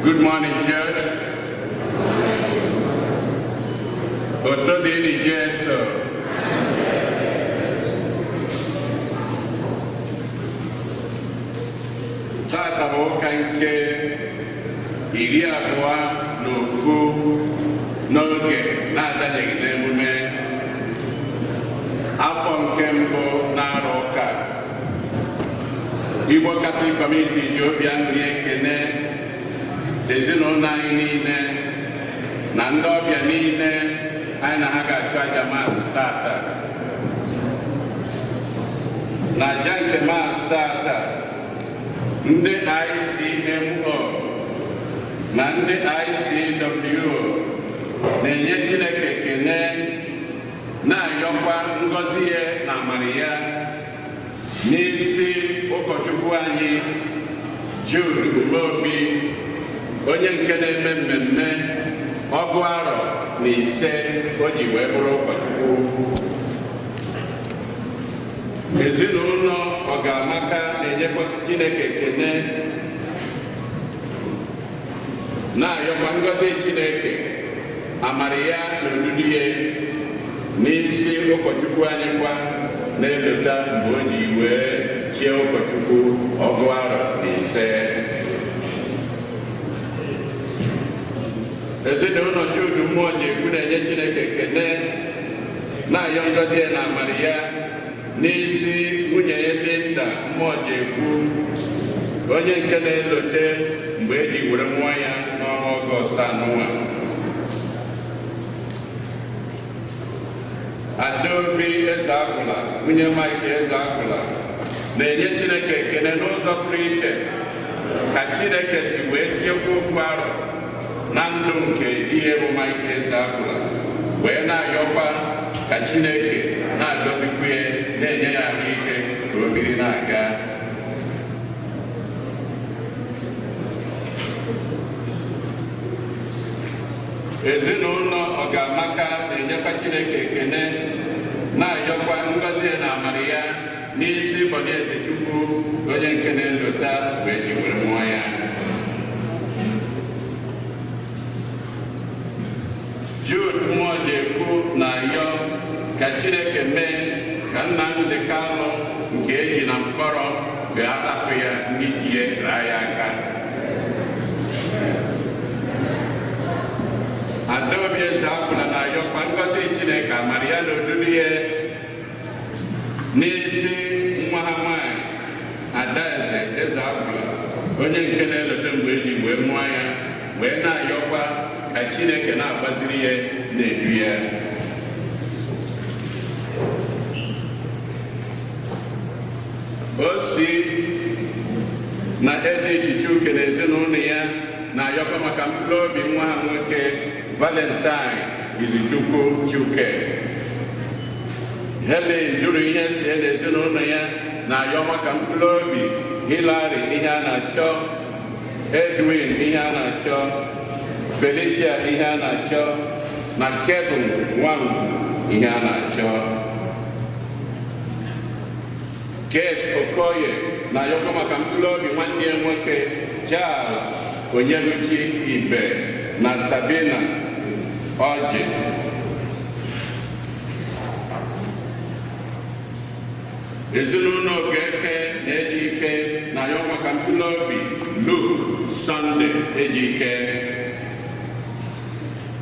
Good morning, church. Otodini Jesu. Tata boka nke iri abụọ n'ofu n'oge na-adanyeghị n'emume afọ nke mbụ n'arọ ụka. Igbo Catholic Community ji obi aṅụrị ekene ezinụlọ anyị niile na ndị ọbịa niile anyị na ha ga-achụ aja maasị tata. Na aja nke maasị tata, ndị ICMO na ndị ICW na-enye Chineke ekene, na-ayọkwa ngọzi ya na amara ya n'isi ụkọchukwu anyị Jude Umeobi, onye nke na-eme mmemme ọgụ arọ na ise o ji wee bụrụ ụkọchukwu. Ezinụlọ Ọgamaka na-enyekwa Chineke ekene, na-ayọkwa ngọzi Chineke amara ya na odudu ya n'isi ụkọchukwu anyị kwa na-elota mgbe o ji wee chie ụkọchukwu ọgụ arọ na ise. Ezinụlọ Jude mmụọ ji ekwu na-enye Chineke ekene, na-ayọ ngọzi ya na amara ya n'isi nwunye ya Linda mmụọ ji ekwu, onye nke na-elote mgbe eji were nwa ya n'ọnwa Ọgọst anụnwa. Adaobi Eze Agwụla, nwunye Mike Eze Agwụla, na-enye Chineke ekene n'ụzọ pụrụ iche ka Chineke si wee tinyekwa ofu arọ na ndụ nke ihe bụ Mike Eze Agwụla, wee na-ayọkwa ka Chineke na-agọzikwa ya, na-enye ya ahụike ka o biri na-aga. Ezinụlọ Ọgamaka na-enyekwa Chineke ekene, na-ayọkwa ngọzi na amara ya n'isi Bonieze Chukwu, onye nke na-elota wee ji were nwa ya. Jude mmụọ ji ekwu na-ayọ ka Chineke mee ka Nnamdị Kanụ nke eji na mkpọrọ wee hapụ ya ndị ji ya raa ya aka. Adaobi Eze Agwụla na-ayọkwa ngọzi Chineke amara ya na odudu ya n'isi nwa ha nwanyị Adaeze Eze Agwụla, onye nke na-elote mgbe eji wee mụọ ya, wee na-ayọkwa ka Chineke na-agbaziri ya na-edu ya. O si na Edith Chuke na ezinụlọ ya na-ayọkwa maka mkpụrụ obi nwa ha nwoke Valentine Izichukwu Chuke. Helen duru ihe sie na ezinụlọ ya na-ayọ maka mkpụrụ obi Hilary ihe a na-achọ, Edwin ihe a na-achọ, Felicia ihe a na-achọ, na Kevin Nwangwu ihe a na-achọ. Kate Okoye na-ayọkwa maka mkpụrụ obi nwanne ya nwoke Charles Onyeluchi Ibe na Sabina Oji. Ezinụlọ Okeke na-eji ike na-ayọ maka mkpụrụ obi Luke Sunday Ejike.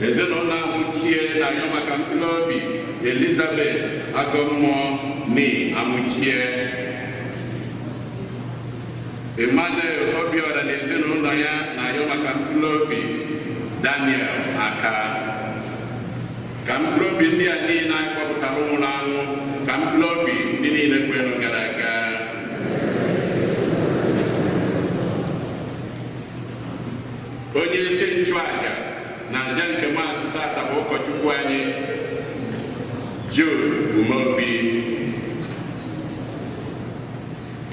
Ezinụlọ Amụchie na-ayọ maka mkpụrụ obi Elizabeth Agọmmụọ Ni Amụchie. Emmanuel Obiora na ezinụlọ ya na-ayọ maka mkpụrụ obi Daniel Aka. Ka mkpụrụ obi ndị a niile anyị kpọpụtara nwụrụ anwụ, ka mkpụrụ obi ndị niile kwenu gara aga. Onye isi nchụaja na aja nke maasị tata bụ ụkọchukwu anyị Jude Umeobi.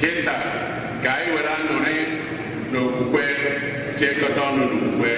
Kịta ka anyị were aṅụrị n'okwukwe tiekọta ọnụ n'okwukwe.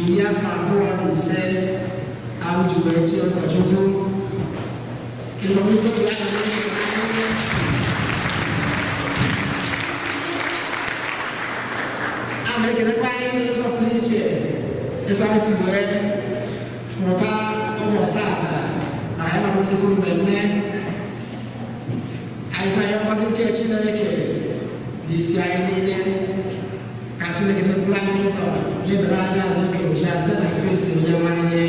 iri afọ abụọ na ise amụjuru echi ụkọchukwu ama ekelekwa anyị n'ụzọ pụrụ iche etu anyị si wee mụta ụbọchị tata na anyị nọ nnukwu mmemme anyị tanye ngọzi nke Chineke n'isi anyị niile ka Chineke mepụrụ anyị ụzọ lebere anya azụ oge nche site na Kristi onye nwe anyị.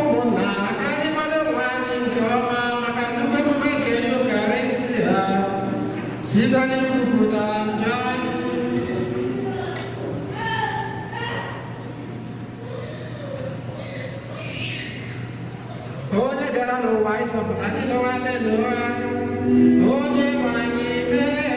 Ụmụnna aka anyị gbado onwe anyị nke ọma maka nnukwu emume nke Eucharisti ha site n'ikwupụta njọ anyị. Onye bịara n'ụwa ịzọpụta ndị lụwa leluwa onye nwe anyị mee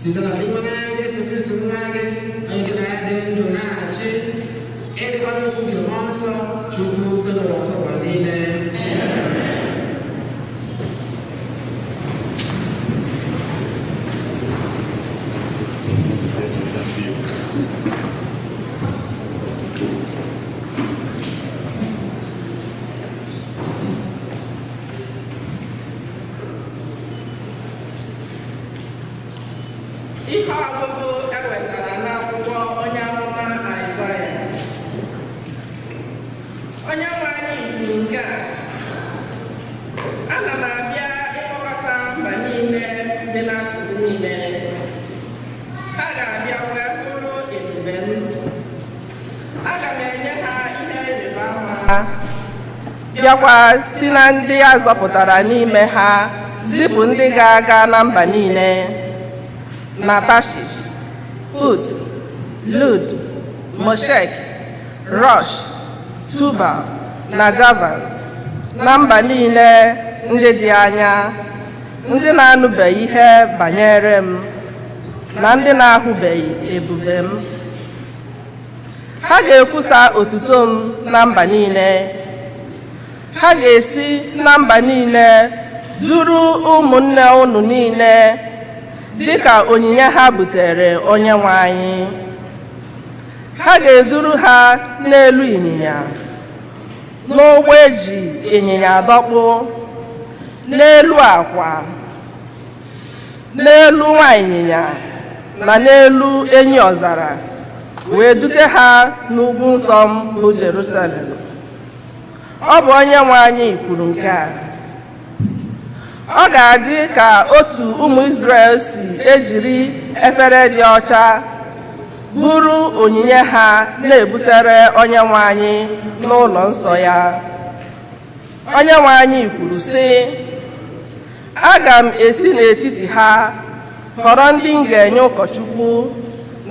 site na n'ụwa ụwa niile. Ihe ọgụgụ ewetara n'akwụkwọ onye amụma Aịzaya. Onye nwe anyị kwuru nke a: ana m abịa ịkpọkọta mba niile dị n'asụsụ niile. Ha ga-abịa wee hụrụ ebube m. Aga m enye ha ihe ịrịba ama, bịakwa si na ndị a zọpụtara n'ime ha zipụ ndị ga-aga na mba niile, na Tashish, Put, Lud, Moshek, Rosh, Tubal na Javan, na mba niile ndị dị anya, ndị na-anụbeghị ihe banyere m na ndị na-ahụbeghị ebube m. Ha ga-ekwusa otuto m na mba niile. Ha ga-esi na mba niile duru ụmụnne unu niile dịka onyinye ha butere Onyenwe anyị. Ha ga-eduru ha n'elu ịnyịnya, n'ụgbọ eji ịnyịnya adọkpụ, n'elu akwa, n'elu nwa ịnyịnya na n'elu enyi ọzara, wee dute ha n'ugwu nsọ m bụ Jerusalem. Ọ bụ Onyenwe anyị kwuru nke a. Ọ ga-adị ka otu ụmụ Izrel si ejiri efere dị ọcha buru onyinye ha na-ebutere Onyenwe anyị n'ụlọ nsọ ya. Onyenwe anyị kwuru sị, aga m esi n'etiti ha họrọ ndị m ga-enye ụkọchukwu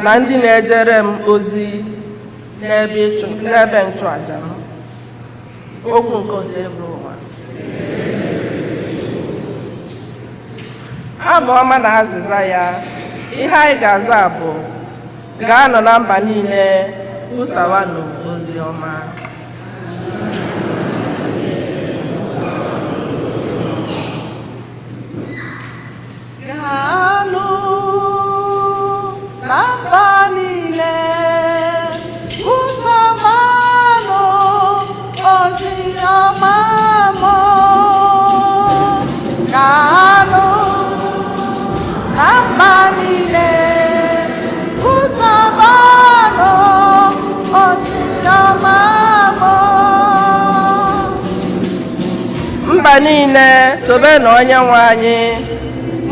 na ndị na-ejere m ozi n'ebe nchụaja m. Okwu nke ose bụ ụwa. Abụ ọma na azịza ya. Ihe anyị ga-aza bụ, gaanụ na mba niile kwusawanụ ozi ọma. Gaanụ na mba niile kwusawanụ ozi ọma m. Gaanụ na mba niile kwusawanụ ozi ọma m. Mba niile tobenụ Onyenwe anyị.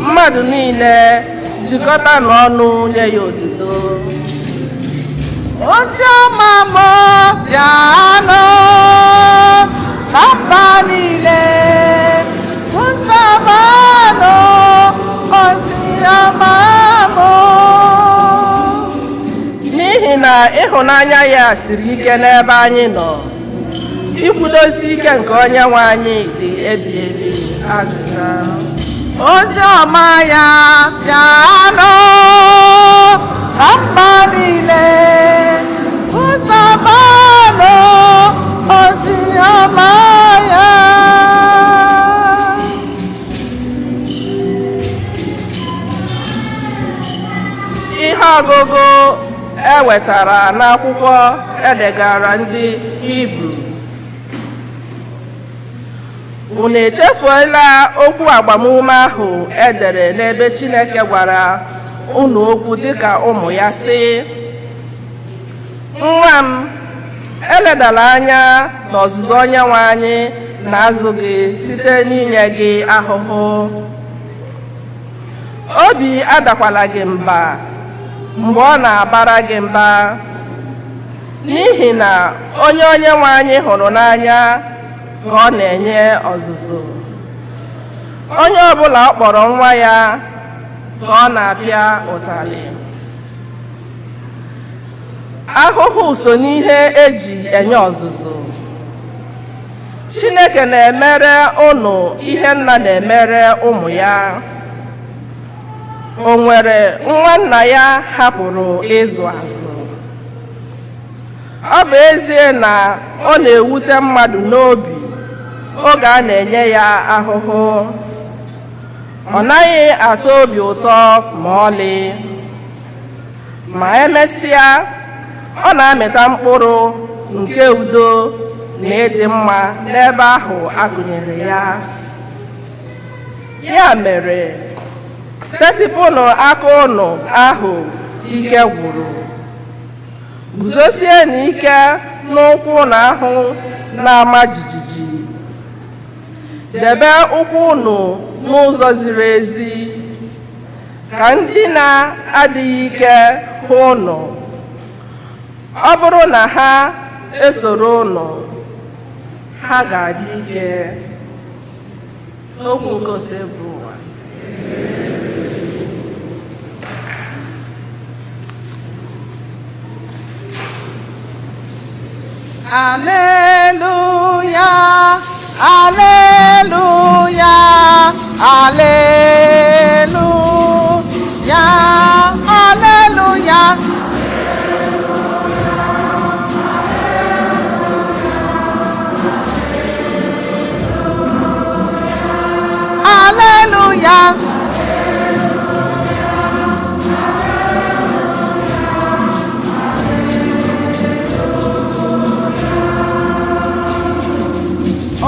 Mmadụ niile jikọta n'ọnụ nye ya otuto. Ozi ọma m bịanụ na mba niile kwusawanụ ozi ọma m. N'ihi na ịhụnanya ya siri ike n'ebe anyị nọ, ikwudosi ike nke Onyenwe anyị dị ebi ebi. Azịza. Ozi ọma ya bịanụ na mba niile kwusawanụ ozi ọma ya. Ihe ọgụgụ ewetara n'akwụkwọ edegara ndị Hibru. Unu echefuola okwu agbamume ahụ edere n'ebe Chineke gwara unu okwu dịka ụmụ ya, sị, nwa m, eledala anya n'ọzụzụ Onyenwe anyị na-azụ gị site n'inye gị ahụhụ. Obi adakwala gị mba mgbe ọ na-abara gị mba, n'ihi na onye Onyenwe anyị hụrụ n'anya ka ọ na-enye ọzụzụ. Onye ọbụla ọ kpọrọ nwa ya ka ọ na-apịa ụtalị. Ahụhụ so n'ihe eji enye ọzụzụ. Chineke na-emere unu ihe nna na-emere ụmụ ya. O nwere nwa nna ya hapụrụ ịzụ azụ. ọ bụ ezie na ọ na-ewute mmadụ n'obi oge a na-enye ya ahụhụ, ọ naghị atọ obi ụtọ ma ọlị, ma emesịa ọ na-amịta mkpụrụ nke udo na ịdị mma n'ebe ahụ agụnyere ya. Ya mere, setịpụnụ aka ụnụ ahụ ike gwụrụ, guzosie n'ike n'ụkwụ na ahụ na-ama jijiji, debe ụkwụ ụnụ n'ụzọ ziri ezi, ka ndị na-adịghị ike hụ ụnụ. Ọ bụrụ na ha esoro ụnụ, ha ga-adị ike. Okwu nke ose bụ ụwa. Hallelujah, hallelujah, hallelujah, hallelujah. Hallelujah.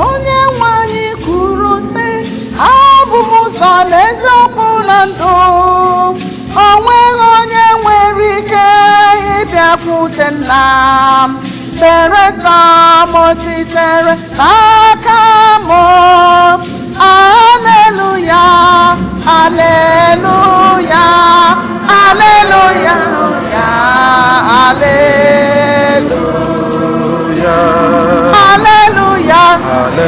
Onye nwe anyị kwuru sị, abụ m ụzọ na eziokwu na ndụ. O nweghị onye nwere ike ịbịakwute nna m belata m sitere n'aka m. Hallelujah, hallelujah, hallelujah, hallelujah, hallelujah,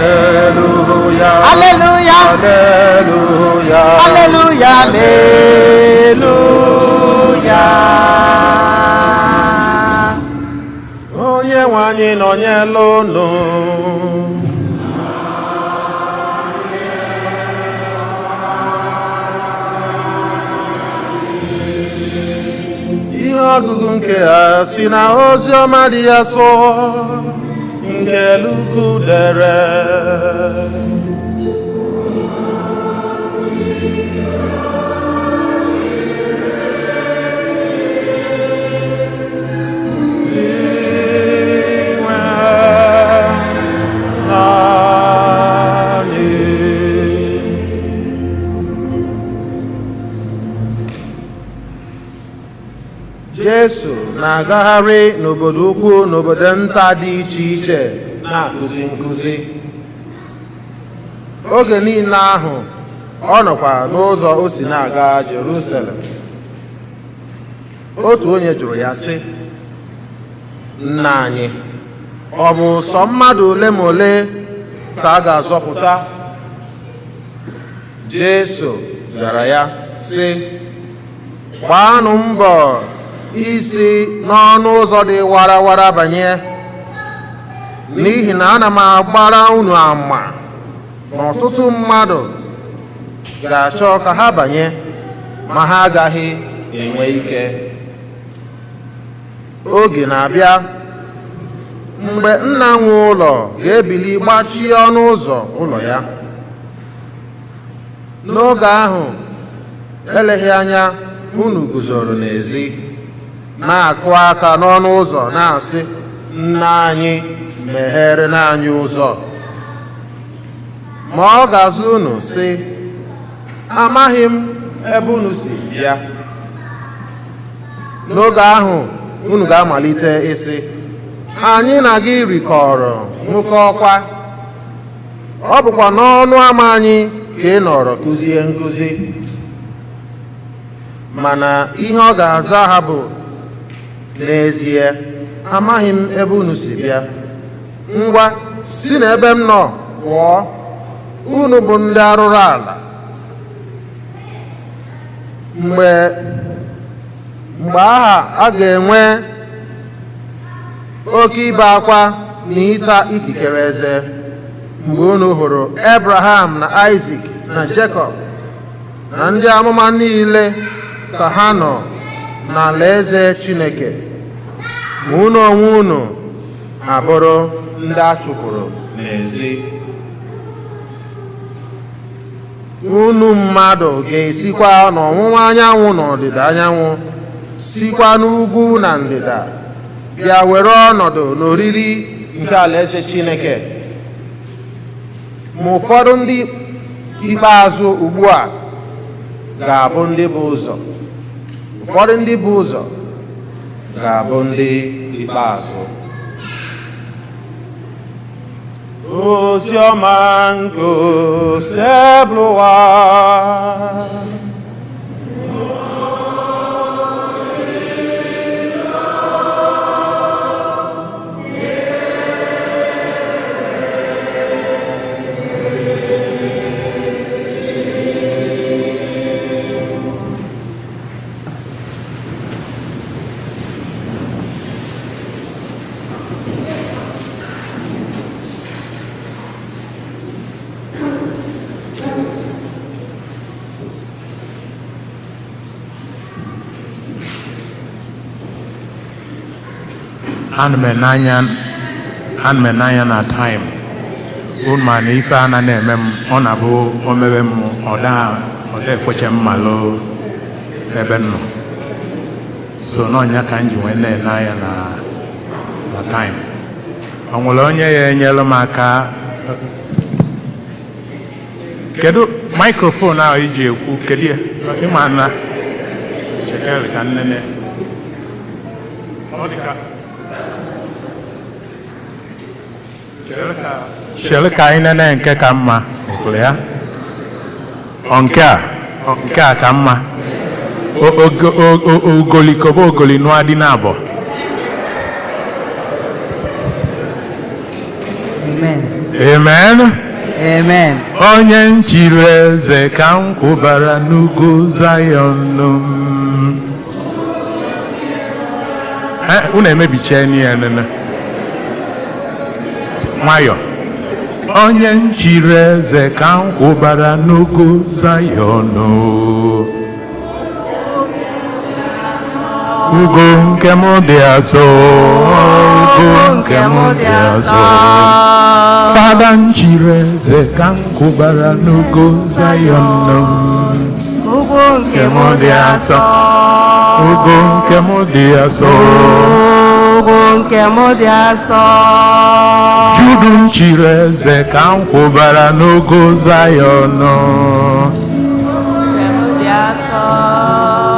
hallelujah, hallelujah, hallelujah, hallelujah. Onye nwe anyị nọnyela unu. Ihe ọgụgụ nke a si na ozi ọma dị ya sọ nke Luku dere. Jesu na-agagharị n'obodo ukwu n'obodo nta dị iche iche na-akụzi nkụzi. Oge niile ahụ ọ nọkwa n'ụzọ o si na-aga Jerusalem. Otu onye jụrụ ya sị, "Nna anyị, ọ bụ sọ mmadụ ole ma ole ka a ga-azọpụta?" Jesu zara ya sị, "Gbaanụ mbọ isi n'ọnụ ụzọ dị warawara banye, n'ihi na ana m agbara unu ama na ọtụtụ mmadụ ga-achọ ka ha banye ma ha agaghị enwe ike. Oge na-abịa mgbe nna nwe ụlọ ga-ebili gbachie ọnụ ụzọ ụlọ ya. N'oge ahụ, eleghị anya, unu guzoro n'ezi na-akụ aka n'ọnụ ụzọ na-asị, 'Nna anyị, meghere anyị ụzọ.' Ma ọ ga-aza unu sị, 'Amaghị m ebe unu si bịa.' N'oge ahụ unu ga-amalite ịsị, 'Anyị na gị rikọrọ ṅụkọkwa, ọ bụkwa n'ọnụ ama anyị ka ị nọrọ kụzie nkụzi.' Mana ihe ọ ga-aza ha bụ, 'N'ezie, amaghị m ebe unu si bịa. Ngwa, si n'ebe m nọ pụọ, unu bụ ndị arụrụ ala.' Mgbe aha a ga-enwe oke ibe akwa na ịta ikikere eze mgbe unu hụrụ Abraham na Isaac na Jacob na ndị amụma niile ka ha nọ n'alaeze Chineke, unu onwe unu abụrụ ndị a chụpụrụ n'ezi. Unu mmadụ ga-esikwa n'ọwụwa anyanwụ na ọdịda anyanwụ, sikwa n'ugwu na ndịda bịa were ọnọdụ n'oriri nke alaeze Chineke. Ma ụfọdụ ndị ikpeazụ ugbu a ga-abụ ndị bụ ụzọ. Ụfọdụ ndị bụ ụzọ ga-abụ ndị ikpeazụ. Ozi ọma nke Celebratory. Ana m n'anya na time unu ma na ife a na-eme m ọ na-abụ o mewe m ọ da ekweche m malụ ebe nọ, so n'ọnya ka m ji wee na-anya na time. O nwere onye ya enyelu m aka? Kedu microphone ahụ iji ekwu? Kedu ya ịma na chekere ka nnene ọ dịka chere ka anyị nene nke ka mma okwere ya nke a ka mma ogolikoba ogoli nụọ dị n'abọ. Amen. Amen. Onye nchiri eze ka m kwụbara n'ugwu Zion. Unu emebicha n'ihe nene nwayọ. Onye nchiri eze ka m kwụbara n'ugwu Zion. Ugwu nke m dị azụ, ugwu nke m dị azụ. Fada nchiri eze ka m kwụbara n'ugwu Zion. Ugwu nke m dị azụ, ugwu nke m dị azụ. Judu nchiri eze ka m kwụbara n'ugwu Zion.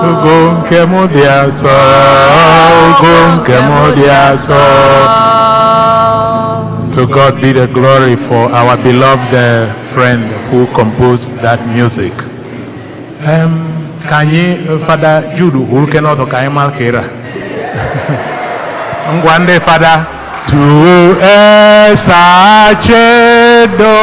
Ugwu nke m dị asọ, ugwu nke m dị asọ. To God be the glory for our beloved friend who composed that music. Ka anyị Fada Judu hụrụ ke n'ọtọ ka anyị malkera. Ngwa ndị Fada. Tu es acedo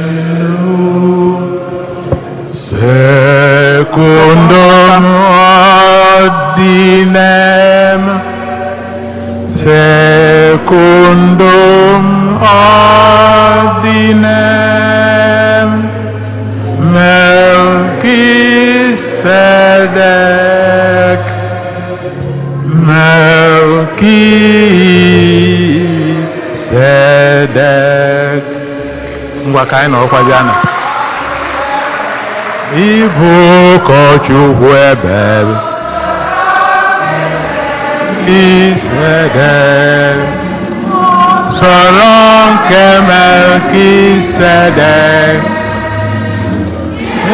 inefenu secundum ordinem Melchizedek, Melchizedek. Ngwa ka anyị nọrọkwa jana. Ịbụ ụkọchukwu ebere Melchizedek, sọrọ nke Melchizedek.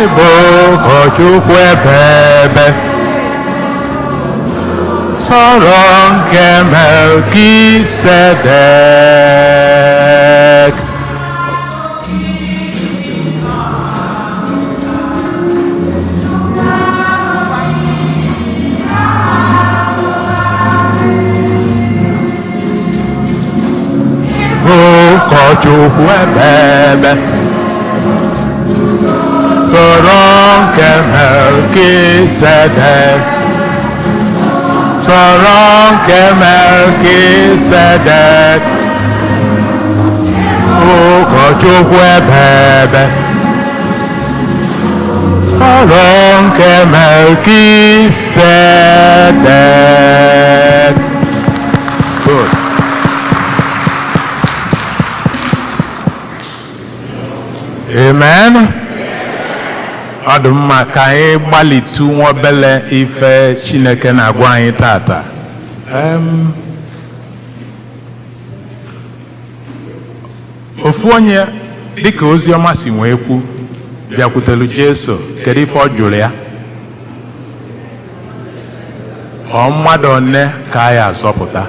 Ịbụ ụkọchukwu ebere sọrọ nke Melchizedek. Ụkọchukwu ebere sọrọ nke Melchizedek, sọrọ nke Melchizedek. Ụkọchukwu ebere ọrụ nke Melkisedek. Good. Amen. Ọ dị mma ka anyị gbalịtụ nwa obele ife Chineke na-agwa anyị tata. Ofu onye dịka ozi ọma si wee kwu bịakwutelu Jesu, kedu ife ọ jụrụ ya? Ọ mmadụ one ka a ya azọpụta?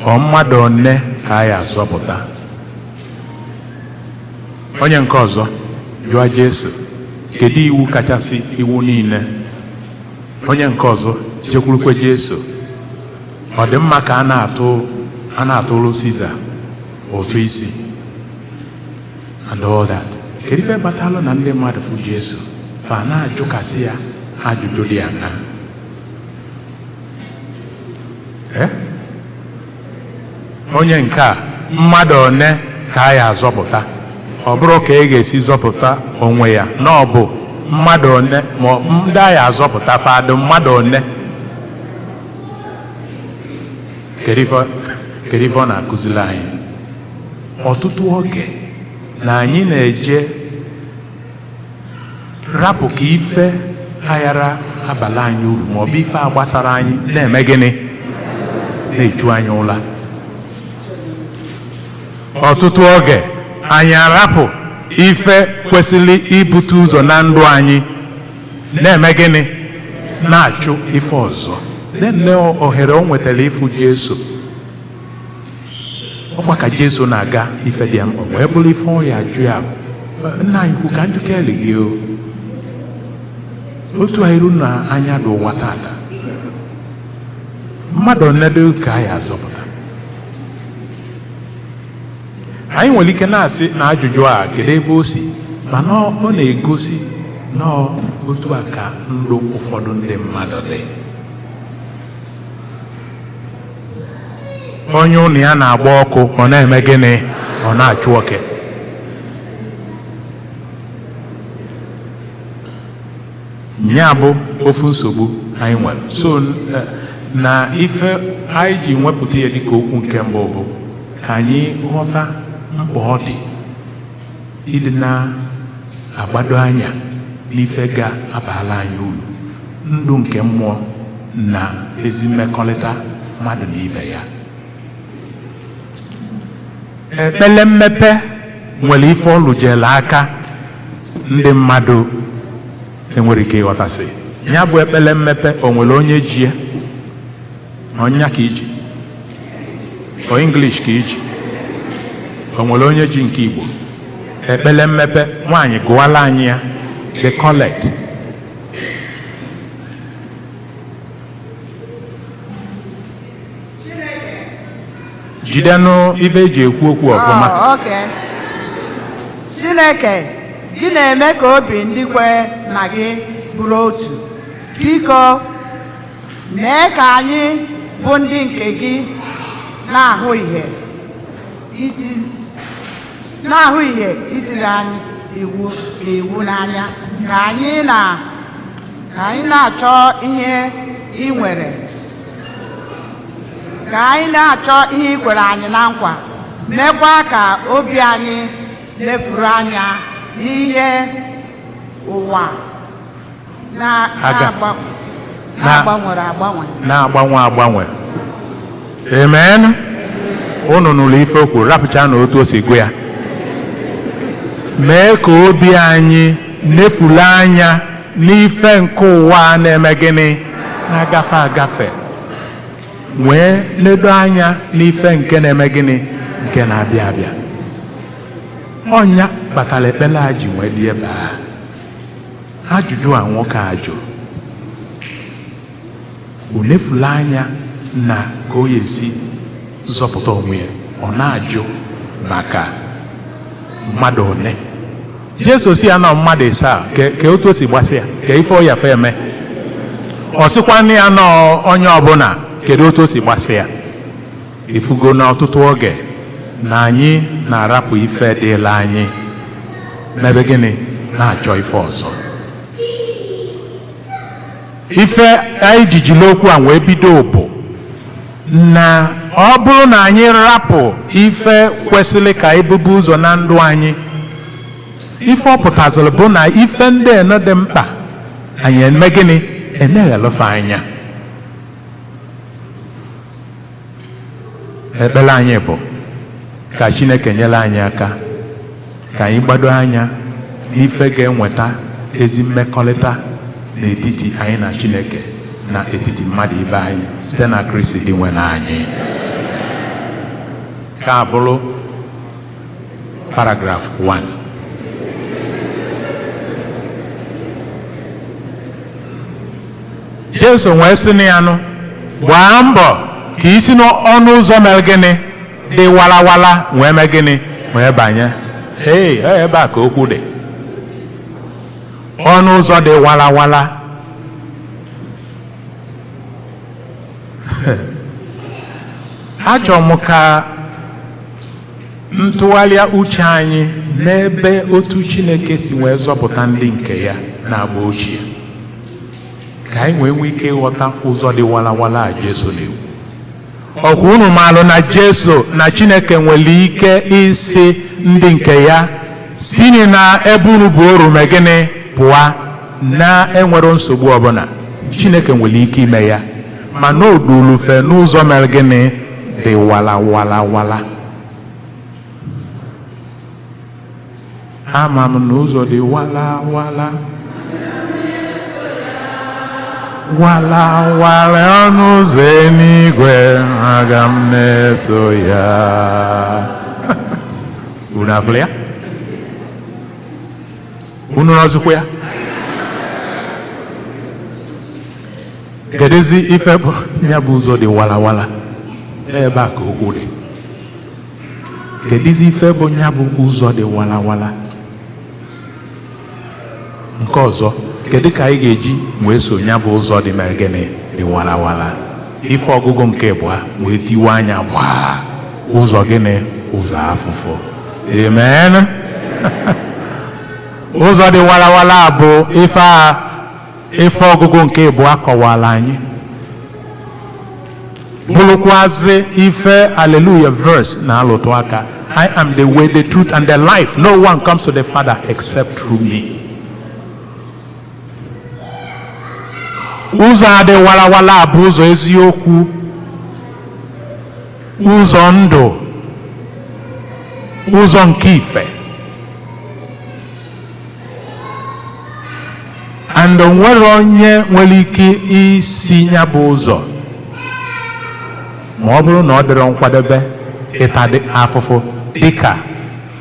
Ọ mmadụ one ka a ya azọpụta? Onye nke ọzọ jụọ Jesu, kedu iwu kachasị iwu niile? Onye nke ọzọ jekwurukwe Jesu, ọ dị mma ka a na-atụrụ Siza ụtụ isi and all that. Kedu ife gbatalụ na ndị mmadụ fụ Jesu fa na-ajụkasị ya ajụjụ dị aṅaa? Onye nke a mmadụ one ka a ya azọpụta? Ọ bụrụ ka ị ga-esi zọpụta onwe ya na ọ bụ mmadụ one ma ndị a ya azọpụta fadụ mmadụ one? Kedu ife ọ na-akụziri anyị? Ọtụtụ oge na anyị na-eje rapụ ka ife aghara abala anyị uru ma ọ bụ ife a gbasara anyị na-eme gịnị? Na-echu anyị ụla. Ọtụtụ oge anyị arapụ ife kwesịrị ibute ụzọ na ndụ anyị na-eme gịnị? Na-achụ ife ọzọ. Nne ohere o nwetara ịfụ Jesu, ọkwa ka Jesu na-aga ife dị mkpa wee bụrụ ife ọ ya jụ ya, nna anyị kwu ka njikere gị o. Otu ahịrụ na anya dị ụwa tata, mmadụ one ka a ya azọpụta? Anyị nwere ike na-asị na ajụjụ a kedu ebe o si, mana ọ na-egosi na otu a ka ndụ ụfọdụ ndị mmadụ dị. Onye ụnụ ya na-agba ọkụ, ọ na-eme gịnị? Ọ na-achụ oke. Ya bụ ofu nsogbu anyị nwere. So na ife anyị ji nwepụta ya dịka okwu nke mbụ bụ ka anyị ghọta mkpa ọ dị ịdị na-agbado anya n'ife ga-abala anyị uru, ndụ nke mmụọ na ezi mmekọrịta mmadụ na ibe ya. Ekpele mmepe nwere ife ọ lụjela aka ndị mmadụ enwere ike ịghọtasị. Ya bụ ekpele mmepe, o nwere onye ji ya? Ọnya ka iji? O English ka iji? O nwere onye ji nke Igbo? Ekpele mmepe, nwaanyị gụwala anyị ya, the collect. Jidenụ ife eji ekwu okwu ọfụma. Okay. Chineke, gị na-eme ka obi ndị kwe na gị bụrụ otu. Biko mee ka anyị bụ ndị nke gị na-ahụ ihe itiri anyị iwu n'anya, ka anyị na-achọ ihe ị nwere, ka anyị na-achọ ihe ị kwere anyị na nkwa. Mekwa ka obi anyị lefuru anya n'ihe ụwa na-agbanwe agbanwe. Amen. Unu nụrụ ife okwu, rapụcha na otu o si gụ ya. Mee ka obi anyị nefuru anya n'ife nke ụwa na-eme gịnị? Na-agafe agafe. Wee nedo anya n'ife nke na-eme gịnị? Nke na-abịa abịa. Ọnya kpatara ekpere a ji wee dị ebe a. Ajụjụ a nwoke a jụrụ, o nefula anya na ka o yesi zọpụta onwe ya. Ọ na-ajụ maka mmadụ one. Jesu si ya na mmadụ ịsaa ka otu o si gbasịa, ka ife ọ ya fe eme. Ọ sịkwa na ya na onye ọbụla kedu otu o si gbasịa. Ifugo na ọtụtụ oge na anyị na-arapụ ife dịla anyị mebe gịnị na-achọ ife ọzọ. Ife anyị ji jiri okwu a wee bido bụ na ọ bụrụ na anyị rapụ ife kwesịrị ka ebubu ụzọ na ndụ anyị, ife ọ pụtazịrị bụ na ife ndị eno dị mkpa anyị eme gịnị emeghelụfe anya. Ekpere anyị bụ ka Chineke nyere anyị aka ka anyị gbado anya n'ife ga-enweta ezi mmekọrịta n'etiti anyị na Chineke na etiti mmadụ ibe anyị site na Kristi dị nwe na anyị. Ka bụrụ paragraf 1. Jesu wee sị na ya nụ, gbaa mbọ ka isi n'ọnụ ụzọ mere gịnị dị walawala wee mee gịnị wee banye. Ebe a ka okwu dị, ọnụ ụzọ dị walawala. Achọrọ m ka ntụgharịa uche anyị n'ebe otu Chineke si wee zọpụta ndị nke ya na-agba ochie, ka anyị nwee ike ịghọta ụzọ dị walawala a Jesu na-ekwu. Ọkwa unu maalụ na Jesu na Chineke nwere ike isi ndị nke ya si na ebe unu bụ oru mee gịnị pụọ na enwere nsogbu ọbụla. Chineke nwere ike ime ya, mana o dulufe n'ụzọ mere gịnị dị walawala. Ama m n'ụzọ dị walawala ọnụ ụzọ eluigwe, aga m na-eso ya. Unu afụla ya? Unu nọzikwa ya? Kedụzi ife bụ ya bụ ụzọ dị walawala? Ebe a ka okwu dị. Kedụzi ife bụ ya bụ ụzọ dị walawala? Nke ọzọ, kedu ka anyị ga-eji wee so ya bụ ụzọ dị mere gịnị dị walawala? Ife ọgụgụ nke abụọ wee tiwe anya gbaa ụzọ gịnị ụzọ afụfụ. Amen. Ụzọ dị walawala bụ ife ọgụgụ nke abụọ kọwara anyị, bụrụkwazị ife hallelujah verse na-alụtụ aka. I am the way, the truth and the life. No one comes to the Father except through me. Ụzọ adị walawala bụ ụzọ eziokwu, ụzọ ndụ, ụzọ nke ife. And nwere onye nwere ike isi ya bụ ụzọ ma ọ bụrụ na ọ dịrọ nkwadebe ịta afụfụ dịka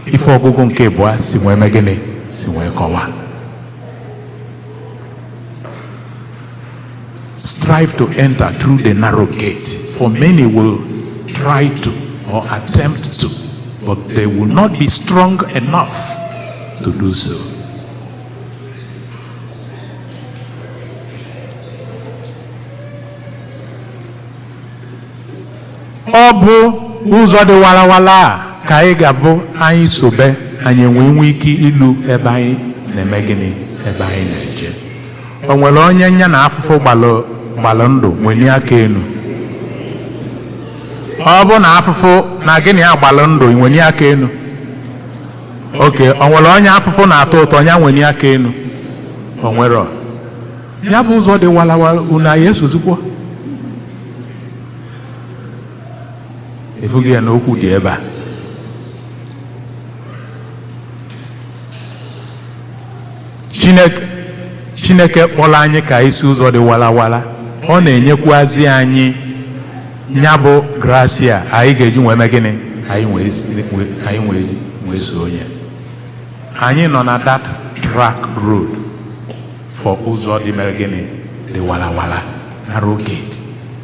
ife ọgụgụ nke abụọ si wee mee gịnị si wee kọwa. Strive to enter through the narrow gate, for many will try to or attempt to, but they will not be strong enough to do so. Ọ bụ ụzọ dị walawala ka anyị ga-abụ anyị sobe anyị nwee ike ilu ebe anyị na-eme gịnị ebe anyị na-eje. O nwere onye nya na afụfụ gbalụ ndụ nwere aka enu? Ọ bụ na afụfụ na gịnị agbalụ ndụ nwere aka enu? Oke, o nwere onye afụfụ na-atọ ụtọ nya nwere aka enu? O nwere. Ya bụ ụzọ dị walawala unu anyị esozikwa. Efughị ya n'okwu dị ebe a. Chineke kpọrọ anyị ka isi ụzọ dị walawala. Ọ na-enyekwazi anyị ya bụ gracia anyị ga-eji wee mee gịnị anyị wee so onye. Anyị nọ na that track road for ụzọ dị mere gịnị dị walawala, narrow gate.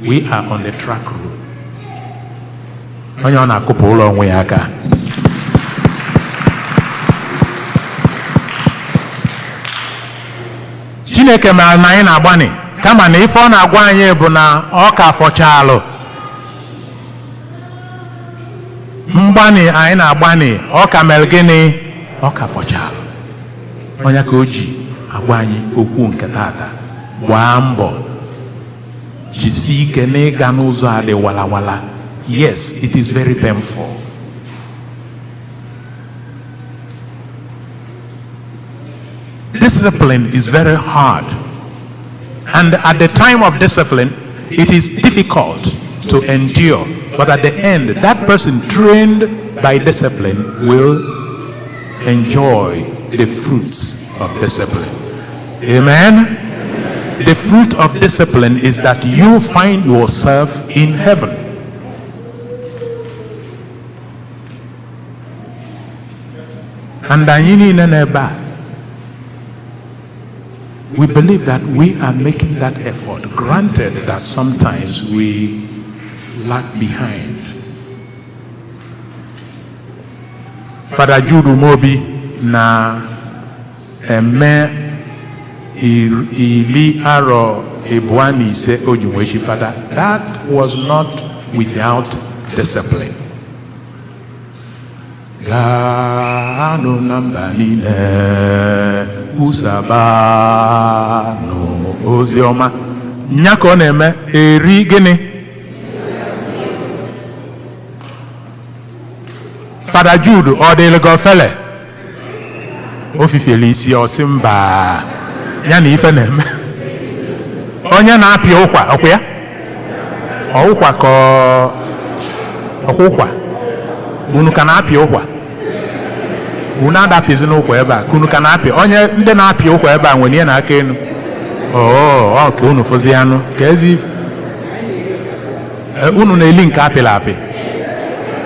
We are on the track road. Onye ọ na-akụpụ ụlọ onwe ya aka. Chineke mere na anyị na-agbani, kama na ife ọ na-agwa anyị bụ na ọ ka fọchalụ. Mgbani anyị na-agbani ọ ka mere gịnị ọ ka fọchalụ. onye ka o ji agwa anyị okwu nke tata gbaa mbọ jisi ike n'ịga n'ụzọ a dị walawala. Yes, it is very painful. Discipline is very hard, and at the time of discipline it is difficult to endure, but at the end that person trained by discipline will enjoy the fruits of discipline. Amen. The fruit of discipline is that you find yourself in heaven. And we believe that we are making that effort, granted that sometimes we lag behind. Father Jude Mobi na eme ili aro ebuani se ojumweshi, Father, that was not without discipline. Gano nambani usabano ozioma nyako neme eri gini. Father Jude odele fele ofifeli isi osimba yani ife neme onye na api okwa okwa okwa ko okwa unu kana api okwa unu adapizi n'okwa ebe a unu kana api onye ndị na-api okwa ebe a nwere na aka enu ka unu fozi anụ ka ezi unu na-eli nke apịla apị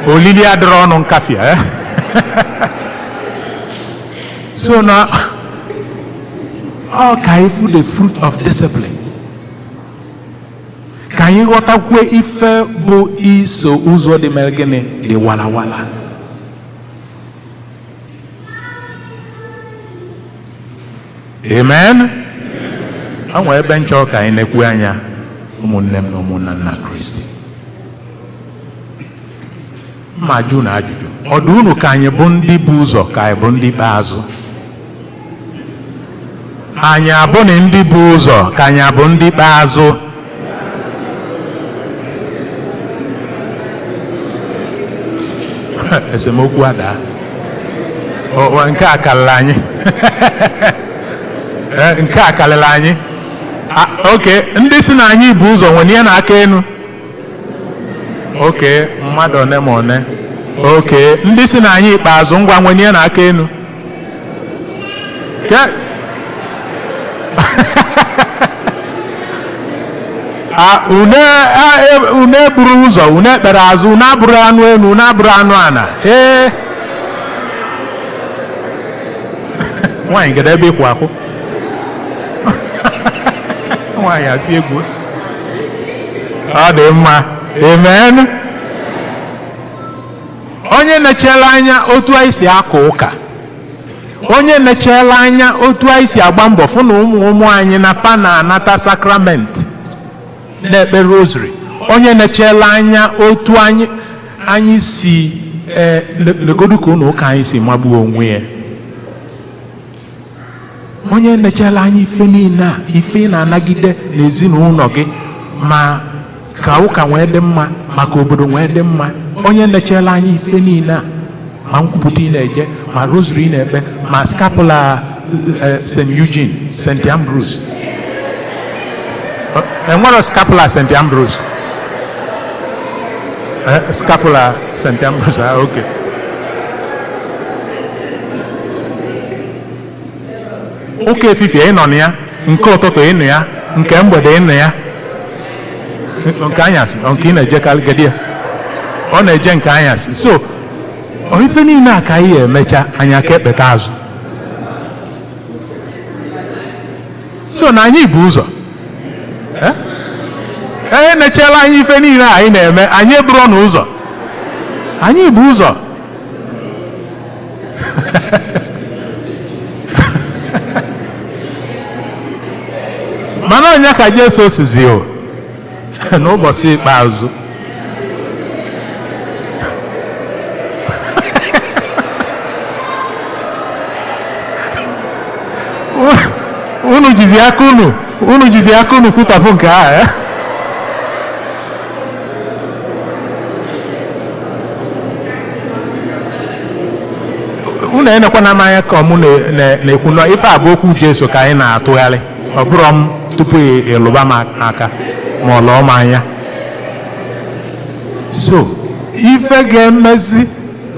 olili adịrọ ọnụ nkafia so na ka ifu the fruit of discipline ka anyị ghọtakwe ife bụ iso ụzọ dị mere gịnị dị walawala. Amen. Anwa ebe nchọ ka anyị na-ekwu anya ụmụnne m na ụmụnna nna Kristi. Mma jụ na ajụjụ ọ dị unu ka anyị bụ ndị bụ ụzọ ka anyị bụ ndị ikpeazụ? Anyị abụghị ndị bụ ụzọ ka anyị abụ ndị ikpeazụ? Esemokwu ada nke a karịrị anyị nke a karịrị anyị. Oke, ndị si na anyị bụ ụzọ nwere ihe na-aka enu. Oke, mmadụ one ma one. Oke, ndị si na anyị ikpeazụ ngwa nwere ihe na-aka enu. Unu eburu ụzọ, unu ekpere azụ, unu abụrụ anụ enu, unu abụrụ anụ ana. Nwaanyị gada ebe ịkwụ akwụ. Nwaanyị asị egwu. Ọ dị mma. Amen. Onye nechela anya otu anyị si aka ụka, onye nechela anya otu anyị si agba mbọ fụ na ụmụ anyị na fa na-anata sakramenti na-ekpe rosary, onye nechela anya otu anyị si legodu ka ụlọ ụka anyị si magbuo onwe ya, onye nechela anya ife niile a ife na-anagide n'ezinụlọ gị ma ka ụka nwee dị mma maka obodo nwee dị mma, onye nechela anya ife niile a ma nkwupụta ị na-eje ma rosary ị na-ekpe ma scapula St. Eugene, St. Ambrose. Enwere scapula St. Ambrose? Scapula St. Ambrose, okay. Oke efifi ị nọ na ya, nke ụtụtụ ị nọ ya, nke mgbede ị nọ ya, nke anyasị, nke ị na-eje gadi ya, ọ na-eje nke anyasị. So ife niile a ka anyị emecha anyị aka ekpeta azụ. So na anyị bụ ụzọ nechela anyị ife niile anyị na-eme, anyị eburu n'ụzọ, anyị bụ ụzọ. Mana onye ka Jesu sizi n'ụbọchị ikpeazụ unu jizi aka unu kwutapụ nke ahụ. Unu enekwana m anya ka mụ na-ekwu nọ ife a bụ okwu Jesu ka anyị na-atụgharị, ọ bụrụ m tupu ịlụba m aka ma ọ lụọ m anya. So ife ga-emezi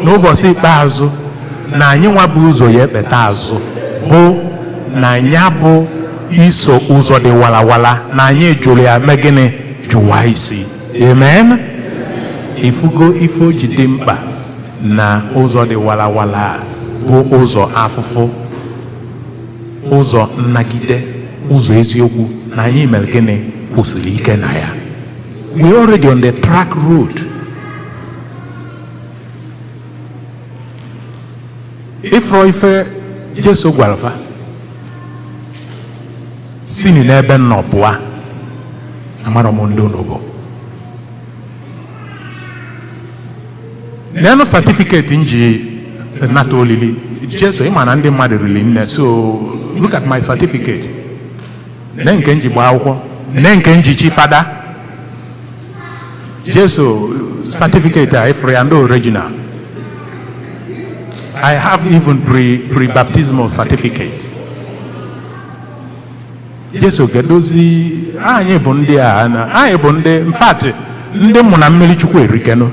n'ụbọchị ikpeazụ na anyị nwa bụ ụzọ ya ekpeta azụ bụ na ya bụ iso ụzọ dị walawala na anyị jụrụ ya mee gịnị? Jụwa isi. Amen. Ifugo ife o ji dị mkpa na ụzọ dị walawala bụ ụzọ afụfụ, ụzọ nnagide, ụzọ eziokwu, na anyị mere gịnị? Kwụsịrị ike na ya. We already on the track road. Ifro ife Jesu gwara fa si n'ebe nnọ pụọ, amara m ndị unu bụ. N'elu certificate nji nata olili Jesu, ịma na ndị mmadụ rili nne, so look at my certificate. Ne nke nji gba akwụkwọ, ne nke nji chi fada. Jesu certificate a ifre and original. I have even pre-baptismal certificates. Jesu kedozi anyị bụ ndị a, anyị bụ ndị, in fact, ndị mụ na mmiri Chukwu erikeno,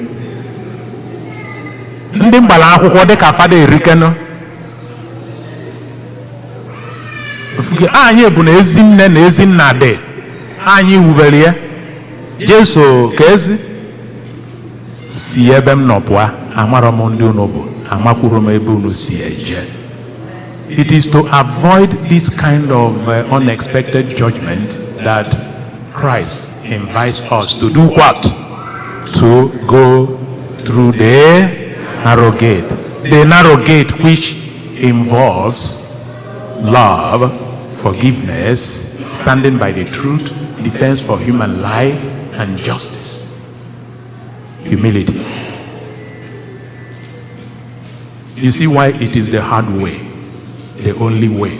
ndị mgbala akwụkwọ dịka fada erikeno. Anyị bụ na ezi nne na ezi nna dị, anyị wubere ya. Jesu ka ezi si ebe m nọ pụọ, amara m ndị unu bụ, amakwuru m ebe unu si eje. It is to avoid this kind of unexpected judgment that Christ invites us to do what? To go through the narrow gate. The narrow gate which involves love, forgiveness, standing by the truth, defense for human life, and justice. Humility. You see why it is the hard way, the only way.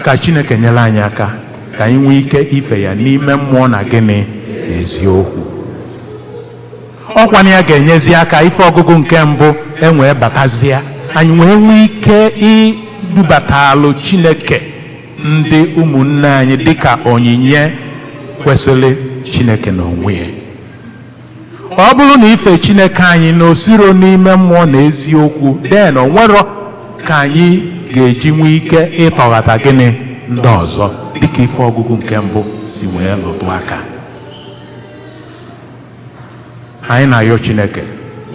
Ka Chineke nyere anyị aka ka anyị nwee ike ife ya n'ime mmụọ na gịnị? Eziokwu. Ọkwa ya ga-enyezi aka ife ọgụgụ nke mbụ enwee batazia, anyị wee nwee ike idubatalụ Chineke ndị ụmụnne anyị dịka onyinye kwesịrị Chineke n'onwe ya. Ọ bụrụ na ife Chineke anyị na osiro n'ime mmụọ na eziokwu, then o nwero ka anyị ga-eji nwee ike ịtọghata gịnị? Ndị ọzọ dịka ife ọgụgụ nke mbụ si wee lụtụ aka. Anyị na-ayọ Chineke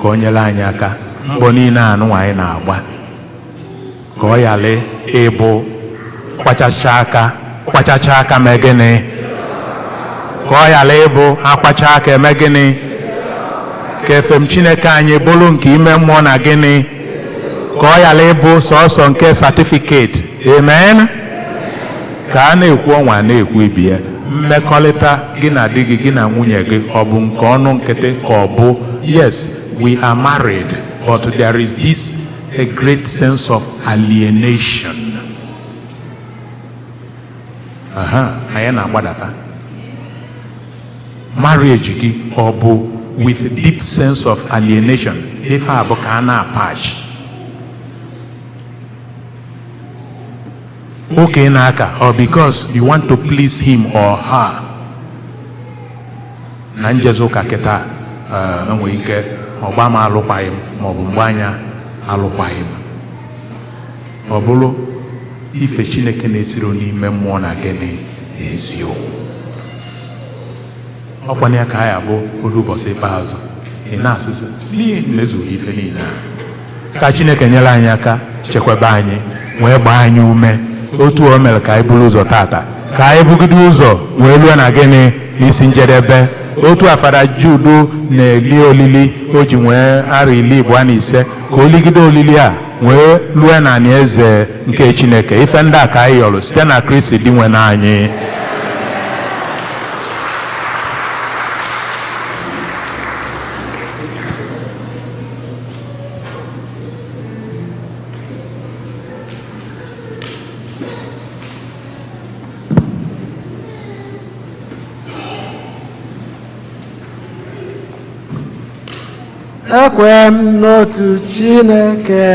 ka o nyere anyị aka mbọ niile anụ anyị na-agba, ka ọ ghara ịbụ kwachacha aka mee gịnị? Ka ọ ghara ịbụ akwacha aka eme gịnị? Ka efem Chineke anyị bụrụ nke ime mmụọ na gịnị? Ka ọ ghara ịbụ sọsọ nke certificate. Amen. Ka a na-ekwu ọnwa na-ekwu ibi ya, mmekọrịta gị na di gị, gị na nwunye gị, ọ bụ nke ọnụ nkịtị ka ọ bụ yes, we are married, but there is this a great sense of alienation. Anyị na-agbadata. Marriage gị ọ bụ with deep sense of alienation, ife abụ ka a na-apach. Okay n'aka, or because you want to please him or her. Na njezo ụka kịta enwere ike ọgba m alụkwaghị m maọbụ mgbe anya alụkwaghị m. Ọ bụrụ ife Chineke na-esiro n'ime mmụọ na gịnị? Eziokwu. Ọkwanye ya ka anyị abụ olu ụbọchị ikpeazụ ị na-asịsị n'ihi mmezughị ife niile. Ka Chineke nyere anyị aka chekwaba anyị wee gbaa anyị ume otu o mere ka anyị buru ụzọ tata, ka anyị bugide ụzọ wee lue na gịnị? Isi njedebe. Otu afara Judu na-eli olili o ji nwee arọ 25 ka o ligide olili a wee lue na eze nke Chineke. Ife ndị a ka anyị yọrọ site na Kristi dị nwe na anyị. ekwe m n'otu Chineke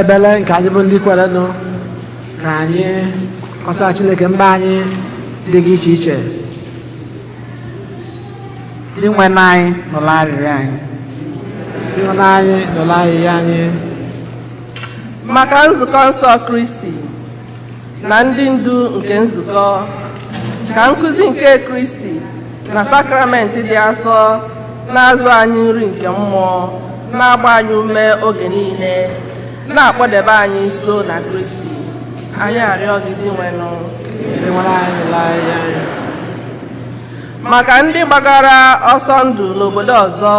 ebele nke anyị bụ ndị kwere nụ ka anyị kọsara Chineke mba anyị dị iche iche. Ndị nwe anyị nụla arịrịọ anyị. Ndị nwe anyị nụla arịrịọ anyị. Maka nzukọ nsọ Kristi na ndị ndu nke nzukọ, ka nkụzi nke Kristi na sakramenti dị asọ na-azụ anyị nri nke mmụọ, na-agba anyị ume oge niile, na-akpọdebe anyị nso na Kristi. Anyị arịọ gị dị nwenụ. Maka ndị gbagara ọsọ ndụ n'obodo ọzọ,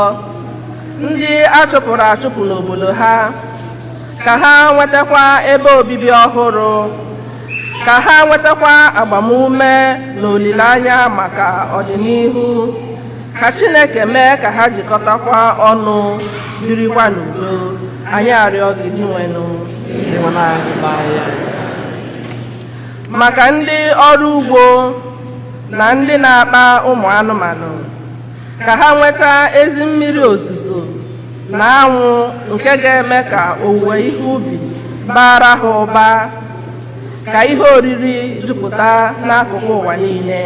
ndị achụpụrụ achụpụ n'obodo ha, ka ha nwetakwa ebe obibi ọhụrụ, ka ha nwetakwa agbamume na olileanya maka ọdịnihu, ka Chineke mee ka ha jikọtakwa ọnụ birikwa n'udo. Anyị arịọ gị dị nwenụ. Maka ndị ọrụ ugbo na ndị na-akpa ụmụ anụmanụ, ka ha nweta ezi mmiri ozuzo na anwụ nke ga-eme ka owuwe ihe ubi bara ha ụba, ka ihe oriri jupụta n'akụkụ ụwa niile.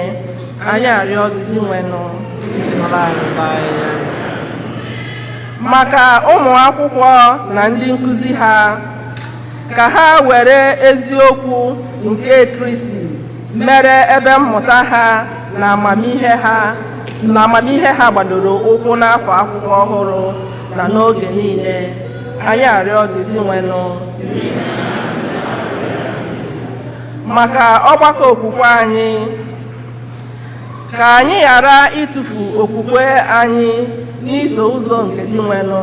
Anyị arịọ gị dị nwenụ. Maka ụmụ akwụkwọ na ndị nkụzi ha, ka ha were eziokwu nke Kristi mere ebe mmụta ha na amamihe ha gbadoro ụkwụ n'afọ akwụkwọ ọhụrụ na n'oge niile. Anyị arịọ gị dị nwenụ. Maka ọgbakọ okwukwe anyị, ka anyị ghara ịtụfu okwukwe anyị n'iso ụzọ nke dị nwenụ,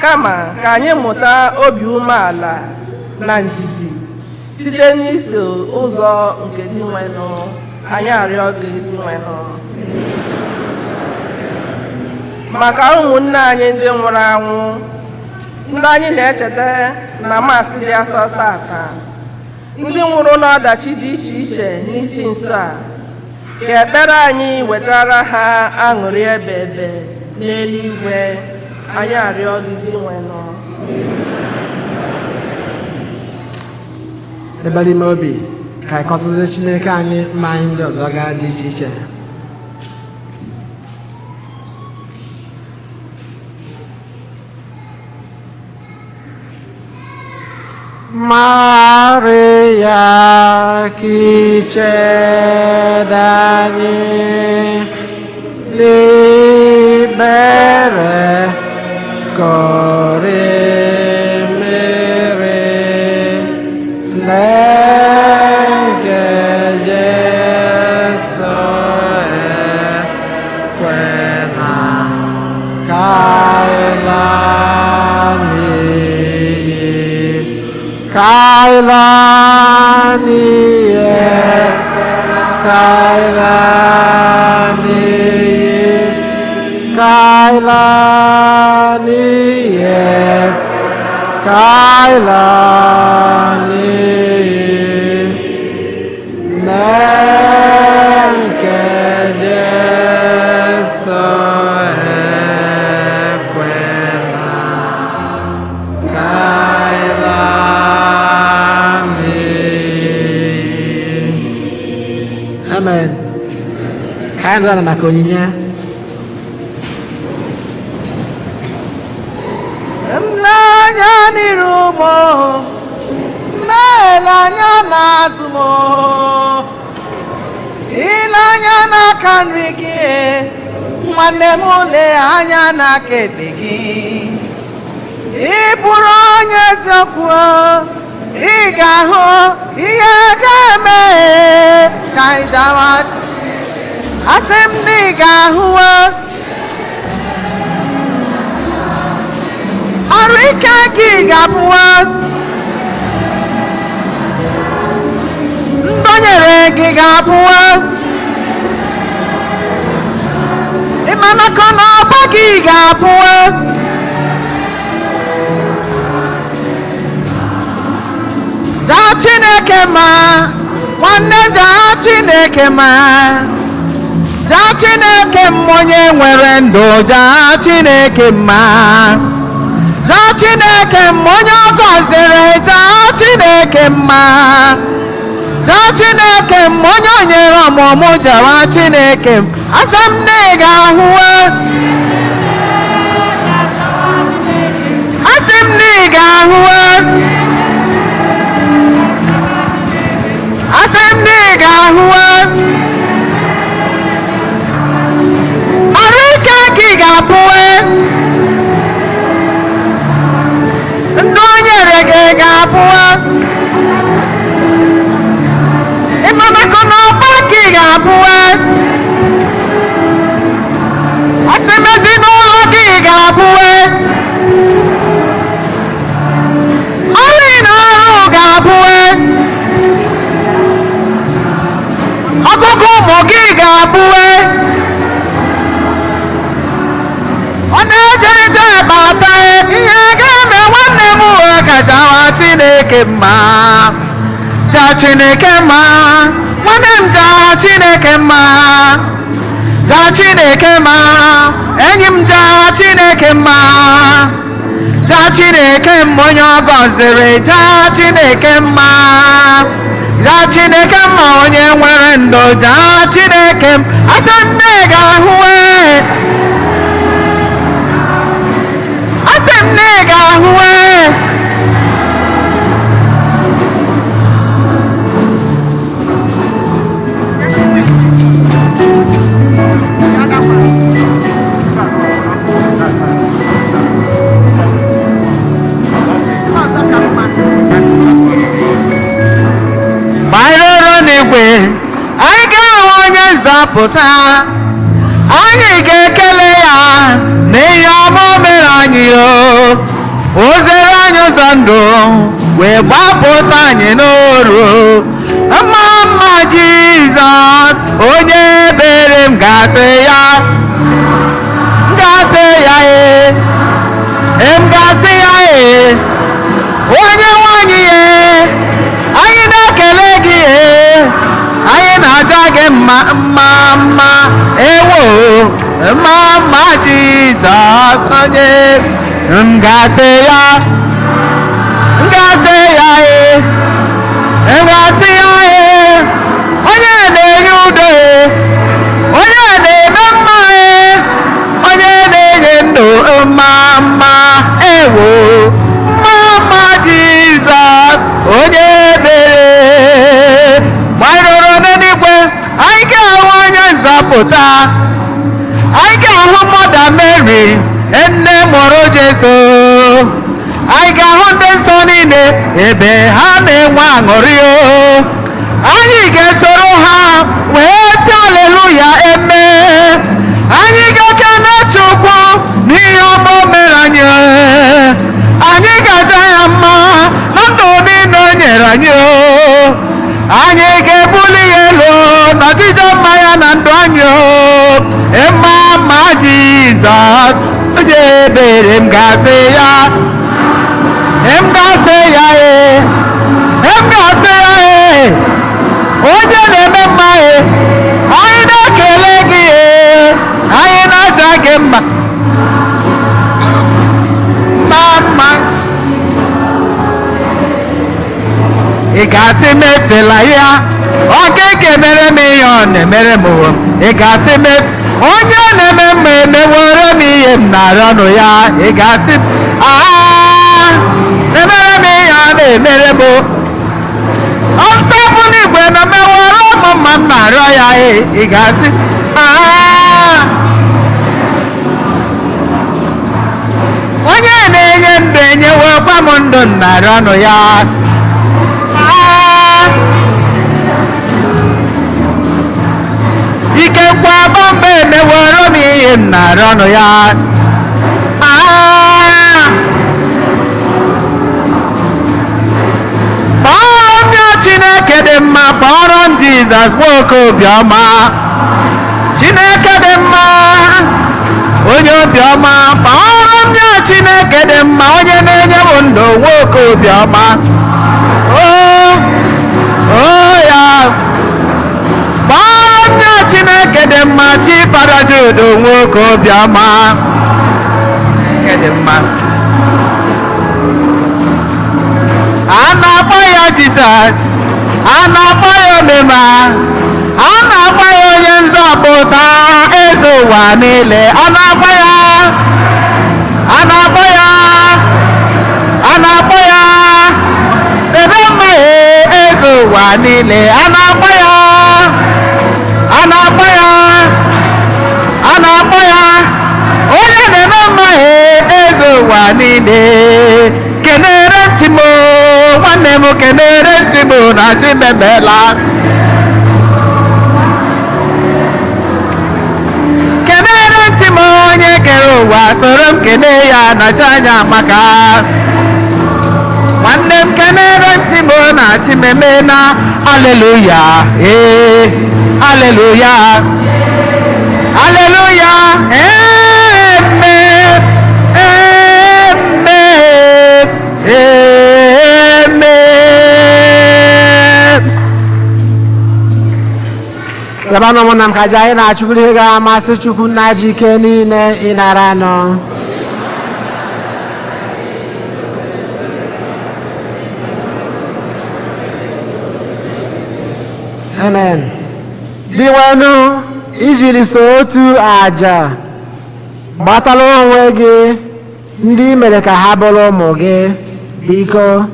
kama ka anyị mụta obi umeala na ndidi site n'iso ụzọ nke dị nwenụ. Anyị arịọ gị dị nwenụ. Maka ụmụnne anyị ndị nwụrụ anwụ, ndị anyị na-echeta na Maasị dị asọ tata, ndị nwụrụ n'ọdachi dị iche iche n'isi nso a, ka ekpere anyị wetara ha aṅụrị ebe ebe n'eluigwe. Anyị arịọ gị dị nwenụ. Ebe n'ime obi ka anyị kọsara Chineke anyị mma anyị ndị ọzọ gaa dị iche iche. Maria Kichedani libere corremere legge Gesù quena Amen. Kaya na maka onyinye. Mlanya n'irumo, melanya n'azụmo, ilanya n'aka nri gị, nwanne m lee anya n'aka ekpe gị. Ị bụrụ onye eziokwu, ị ga-ahụ ihe ga-eme ka ị dawa. Asị m na ị ga-ahụ ọrụ ike gị ga-abụwa, ndonyere gị ga-abụwa, ịmanakọ n'ọba gị ga-abụwa. Jaa Chineke ma, nwanne jaa Chineke ma, jaa Chineke ma onye nwere ndụ, jaa Chineke ma. jaa Chineke mma onye ọ gọziri jaa Chineke mma jaa Chineke mma onye o nyere ọmụmụ jawa Chineke asị m na ị ga-ahụwe asị m na ị ga-ahụwe asị m na ị ga-ahụwe arụ ike ka ị ga-apụwe ndị o nyere gị ga-apụwe ịmanakọ n'ọgba ka ị ga-apụwe asị m ezinụlọ gị ga-apụwe ọrụ ị na-arụ ga-apụwe ọgụgụ ụmụ gị ga-apụwe ọ na-eje ije bata ihe ga-eme nwanne m ka jawa Chineke mma jaa Chineke mma nwanne m jaa Chineke mma jaa Chineke mma enyi m jaa Chineke mma jaa Chineke mma onye ọ gọziri jaa Chineke mma jaa Chineke mma onye nwere ndụ jaa Chineke m asị m na ị ga-ahụwe asị m na ị ga-ahụwe anyị ga-ahụ onye nzọpụta anyị ga-ekele ya n'ihe ọma o mere anyị o zere anyị ụzọ ndụ wee gbapụta anyị n'oru mma mma Jizọs onye ebere m ga-asị ya onye nwanyị anyị na-ekele gị anyị na-aja gị mma mma mma ewo mma mma Jizọs onye m ga-asị ya onye na-enye udo onye na-eme mma onye na-enye ndụ mma mma ewo mma Jizọs onye ebere gbara n'eluigwe anyị ga-ahụ onye nzọpụta anyị ga-ahụ Mọda Mary nne mụrụ Jesu anyị ga-ahụ ndị nsọ niile ebe ha na-enwe aṅụrị anyị ga-esoro ha wee tie aleluya eme anyị ga-ekene Chukwu n'ihe ọma o mere anyị ga-aja ya mma na ndụ niile o nyere anyị anyị ga-ebuli ya elu n'ọjịjọ mma ya na ndụ anyị mma mma Jizọs onye ebere m ga-asị ya onye na-eme mma anyị na-ekele gị anyị na-aja gị mma mma ị ga-asị m etela ya ọ ga-emere m ihe ọ na-emere m ị ga-asị m onye na-eme mma emewere m ihe m na-arịọ ọnụ ya ị ga-asị emere m ihe ọ na-emere m ọsọpụ n'igwe na mewere ụmụ mma m na-arịọ ya ị ga-asị onye na-enye ndụ enyewekwa m ndụ m na-arịọ ọnụ ya ikekwa bọmba emewere m ihe m na-arịọ ọnụ ya Chineke dị mma kpọrọ m Jizọs nwoke obiọma Chineke dị mma onye obiọma kpọrọ m ya Chineke dị mma onye na-enye m ndụ nwoke obiọma ya kpọrọ m ya Chineke dị mma Chifara Judo nwoke obiọma Chineke dị mma a na-akpọ ya Jizọs, a na-akpọ ya Omema, a na-akpọ ya onye nzọpụta eze ụwa niile, a na-akpọ ya, a na-akpọ ya, a na-akpọ ya ebe mmehie eze ụwa niile, a na-akpọ ya, a na-akpọ ya, a na-akpọ ya onye na-eme mmehie eze ụwa niile. Kenere ntị m nwanne m, kenere ntị m na chi memela. Kenere ntị m onye kere ụwa, soro m kene ya na chi anya maka. Nwanne m kenere ntị m na chi memela. Haleluya, haleluya, haleluya, amen, amen, amen. Labanụ ụmụnna m ka aja anyị na-achụburu ihe ga-amasị Chukwu nna ji ike niile ịnara nọ. Amen. Diwenụ ijiri so otu aja gbatala onwe gị ndị mere ka ha bụrụ ụmụ gị, biko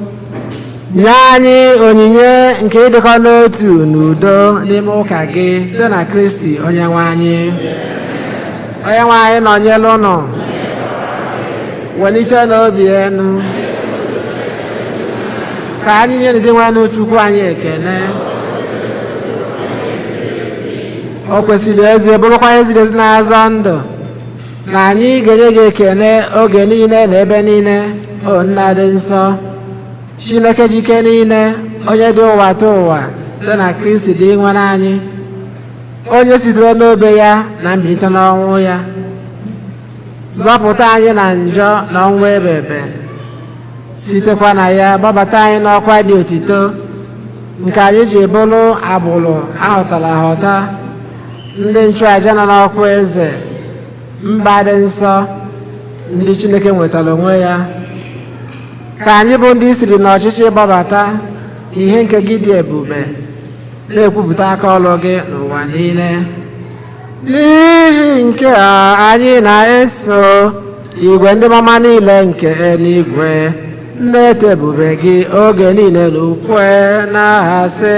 nye anyị onyinye nke ịdịkọ n'otu n'udo n'ime ụka gị site na Kristi onye nwe anyị. Onye nwe anyị nọnyere ụnụ, welite n'obi enu ka anyị nye ndị nwanne Chukwu anyị ekele. O kwesịrị ezi bụrụkwa eziri ezi na-azọ ndụ na anyị ga-enye gị ekele oge niile na ebe niile, o nna dị nsọ, Chineke ji ike niile, onye dị ụwa ta ụwa site na Kristi dị nwere anyị, onye sitere n'obe ya na mbilite n'ọnwụ ya zọpụta anyị na njọ na ọnwụ ebebe, sitekwa na ya gbabata anyị n'ọkwa dị otito nke anyị ji bụrụ agbụrụ ahụtara ahụta, ndị nchụaja nọ n'ọkwa eze, mba dị nsọ, ndị Chineke nwetara onwe ya, ka anyị bụ ndị siri n'ọchịchị gbabata ihe nke gị dị ebube, na-ekwupụta aka ọrụ gị n'ụwa niile. N'ihi nke a anyị na-eso igwe ndị mama niile nke eluigwe na-eto ebube gị oge niile n'ukwe na-asị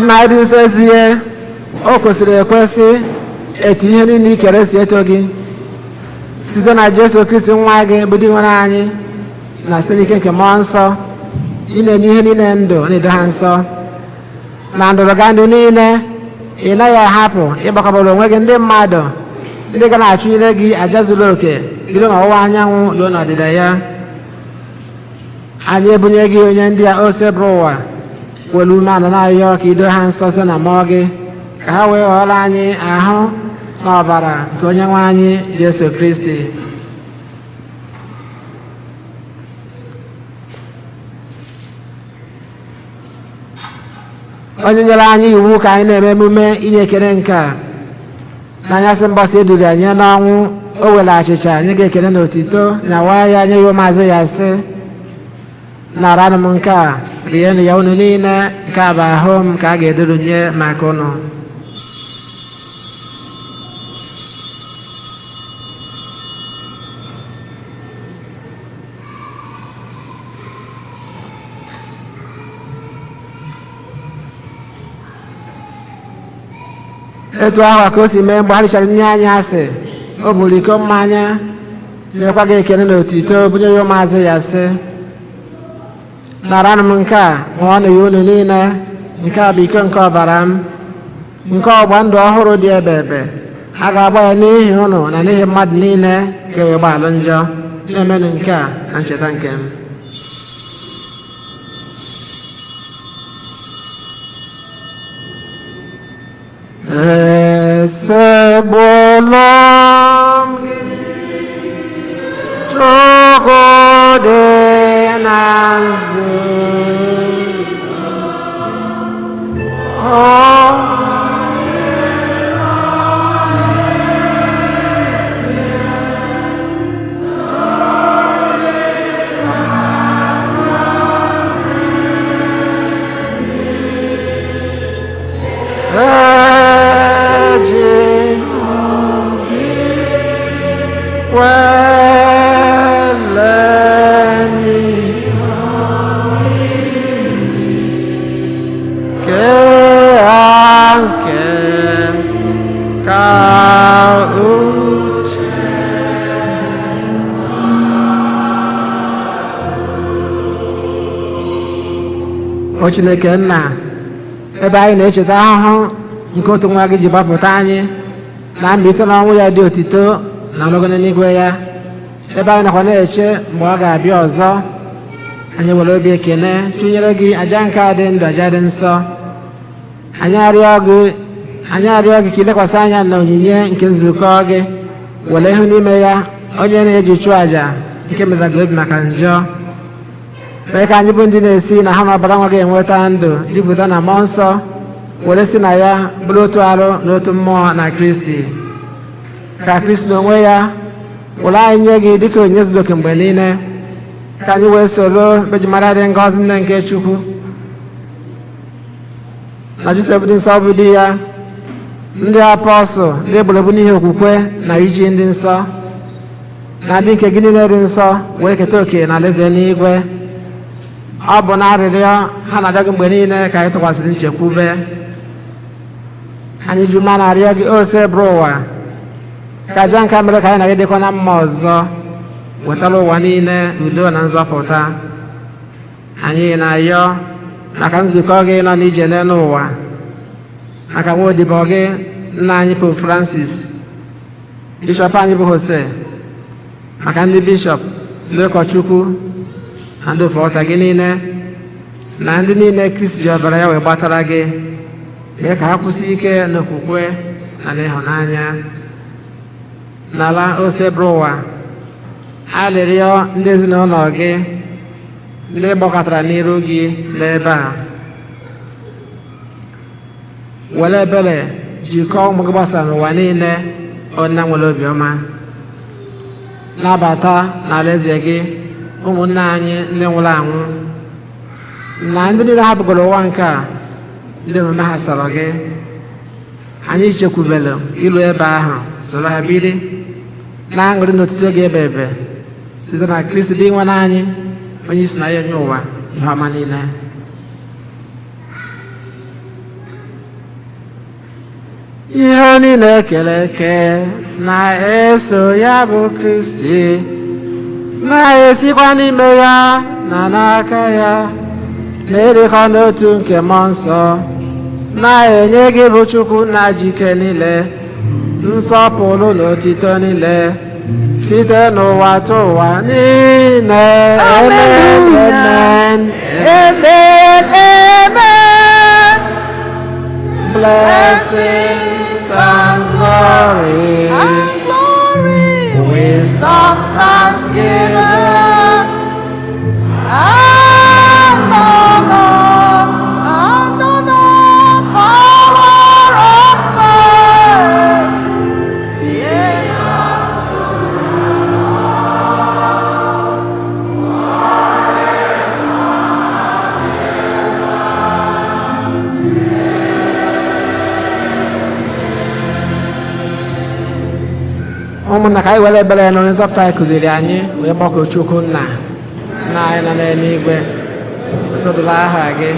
nna dị nsọ ezie o kwesịrị ekwesị etu ihe niile ikere si eto gị site na Jesu Kristi nwa gị bụ di nwere anyị na site n'ike nke mmụọ nsọ ị na-enye ihe niile ndụ na-edo ha nsọ na ndụrụga ndụ niile ị naghị ahapụ ịgbakọbara onwe gị ndị mmadụ ndị ga na-achụnyere gị aja zuru oke bido n'ọwụwa anyanwụ ruo n'ọdịda ya. Anyị ebunye gị onye ndị a ose bụrụ ụwa welu ume anọ na-ayọ ka ido ha nsọ site na mmụọ gị ka ha wee ghọọrọ anyị ahụ na ọbara nke onye nwe anyị Jesu Kristi. Onye nyere anyị iwu ka anyị na-eme emume inye ekele nke a n'anyasị mbọsị eduru anyị n'ọnwụ o were achịcha nye gị ekele na otito nyawa ya nye ya ụmụazụ ya sị naranụ m nke a rienụ ya unu niile nke a bụ ahụ m ka a ga-eduru nye maka unu. Etu ahụ ka o si mee mgbe ha richara nye anyị asị o buru iko mmanya nyekwa gị ekele na otito bunye ya ụmụazụ ya sị naranụ m nke a ṅụọnụ ya unu niile nke a bụ iko nke ọbara m nke ọgba ndụ ọhụrụ dị ebe ebe a ga-agba ya n'ihi unu na n'ihi mmadụ niile ga-ewe gbalụ njọ na-emenụ nke a na ncheta nke m. Sebelum cukup Yesus, oh, O Chineke nna, ebe anyị na-echeta ahụhụ nke otu nwa gị ji gbapụta anyị na mbilite n'ọnwụ ya dị otito na ọnọgide n'eluigwe ya, ebe anyị nakwa na-eche mgbe ọ ga-abịa ọzọ, anyị were obi ekele tụnyere gị aja nke a dị ndụ, aja dị nsọ. Anyị arịọ gị ka ilekwasị anya na onyinye nke nzukọ gị were ihu n'ime ya onye na-eji chụọ aja nke mezagoro obi maka njọ, mee ka anyị bụ ndị na-esi na ha n'ọbara nwa gị enweta ndụ jupụta na mmụọ nsọ were si na ya bụrụ otu arụ na otu mmụọ na Kristi. Ka Kristi n'onwe ya were anyị nye gị dịka onyinye zuru oke mgbe niile, ka anyị wee soro mejimara dị ngọzi nne nke Chukwu na Jisọs dị nsọ bụ di ya, ndị apọstụl ndị egburegbu n'ihi okwukwe na iji ndị nsọ na ndị nke gị niile dị nsọ wee keta oke na alaeze n'igwe. Ọ bụ na arịrịọ ha na-arịọ gị mgbe niile ka anyị tụkwasịrị nchekwube. Anyị ji mma na-arịọ gị ose bụrụ ụwa ka aja nke mere ka anyị na-agị dịkwa na mma ọzọ wetara ụwa niile udo na nzọpụta. Anyị na-arịọ maka nzukọ gị nọ n'ije n'elu ụwa, maka nwa odibo gị nna anyị Pope Francis, bishọp anyị bụ Jose, maka ndị bishọp, ndị ụkọchukwu na ndị ụfọdụ gị niile na ndị niile Kristi ji ọbara ya wee gbatara gị, mee ka ha kwụsị ike n'okwukwe na n'ịhụnanya. N'ala ose bụrụ ụwa, arịrịọ ndị ezinụlọ gị ndị gbakọtara n'iru gị n'ebe a, were ebere jikọọ ụmụ gị gbasara n'ụwa niile onye nwere obiọma, nabata n'alaeze gị ụmụnne anyị ndị nwụrụ anwụ na ndị niile ha bụgoro ụwa nke a ndị omume ha sọrọ gị. Anyị chekwubere ilu ebe ahụ soro ha biri na aṅụrị n'otito gị ebe ebe site na Kristi dị nwe anyị onye isi na ya onye ụwa ihe ọma niile. ihe niile ekere eke na-eso ya bụ Kristi, na-esikwa n'ime ya na n'aka ya, na-edikọ n'otu nke mmụọ nsọ, na-enye gị bụ Chukwu na jike niile nsọpụrụ na otito niile site n'ụwa tụ ụwa niile. Amen. Amen. Amen. Amen. Blessings and glory, wisdom, thanksgiving, and honor, power of man. ụmụnna ka anyị were ebere na onye nzọpụta anyị kụziri anyị wee gbakọ Chukwu nna anyị nọ n'eluigwe, tụdụla aha gị,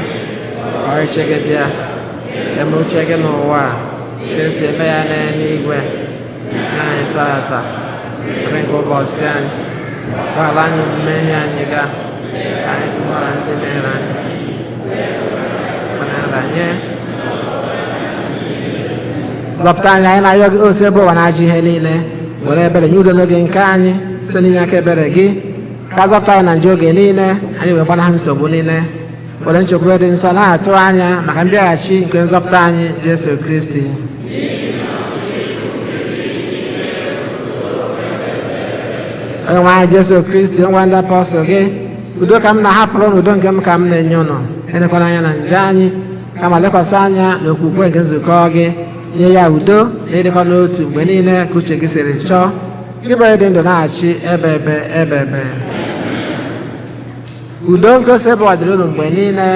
ọchịchị gị bịa, eme uche gị n'ụwa a ka esi eme ya n'eluigwe. Anyị tata nri nke ụbọchị anyị, gbaghara anyị mmehie anyị ga anyị si gbara ndị mere anyị mana nranye, zọpụta anyị anyị na-ayọ gị ose ebe ụwa na-ajụ ihe niile, were ebere nye udo n'oge nke anyị site n'inye aka ebere gị, ka zọpụta anyị na njọ oge niile, anyị wee gbanaha nsogbu niile, were nchekwube dị nsọ na-atụ anya maka mbịaghachi nke nzọpụta anyị Jesu Kristi. Onye nwe anyị Jesu Kristi, ngwa ndị apọstọl gị, udo ka m na-ahapụrụ n'udo nke m ka m na-enye ụnụ, elekwana anya na njọ anyị, kama lekwasị anya na okwukwe nke nzukọ gị, nye ya udo na ịdịkọ n'otu mgbe niile ka uche gị siri chọọ, gị bụ dị ndụ na-achị ebebe. Udo ngosi ebe ọ dịrị unu mgbe niile.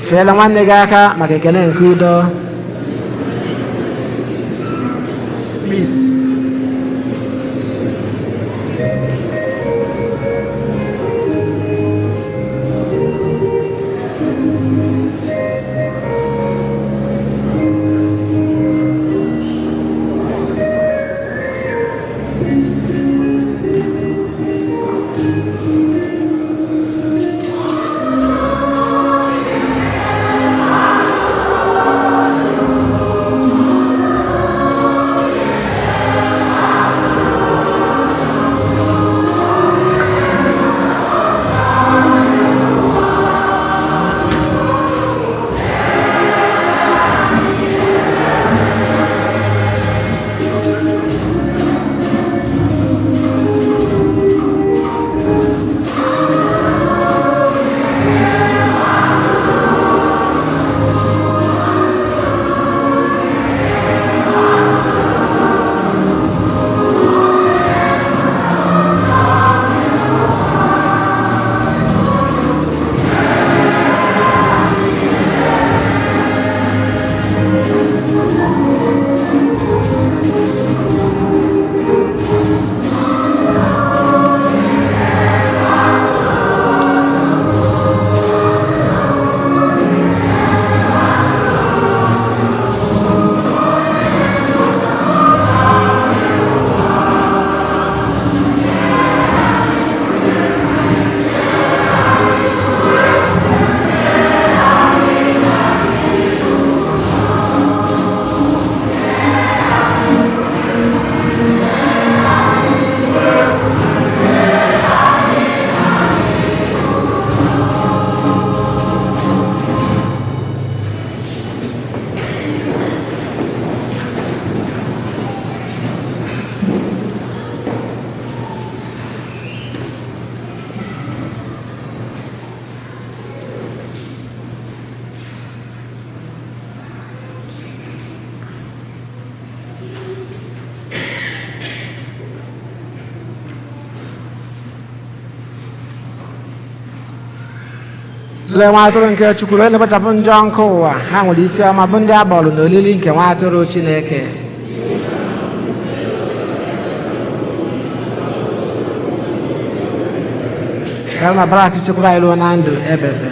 Feela nwanne gị aka maka ekele nke udo. Peace. lee nwa atụrụ nke Chukwu wee na-ekpochapụ njọ nke ụwa, ha nwere isi ọma bụ ndị a kpọrọ n'olili nke nwa atụrụ Chineke. ka na baraki chekwara anyị ruo na ndụ ebebe.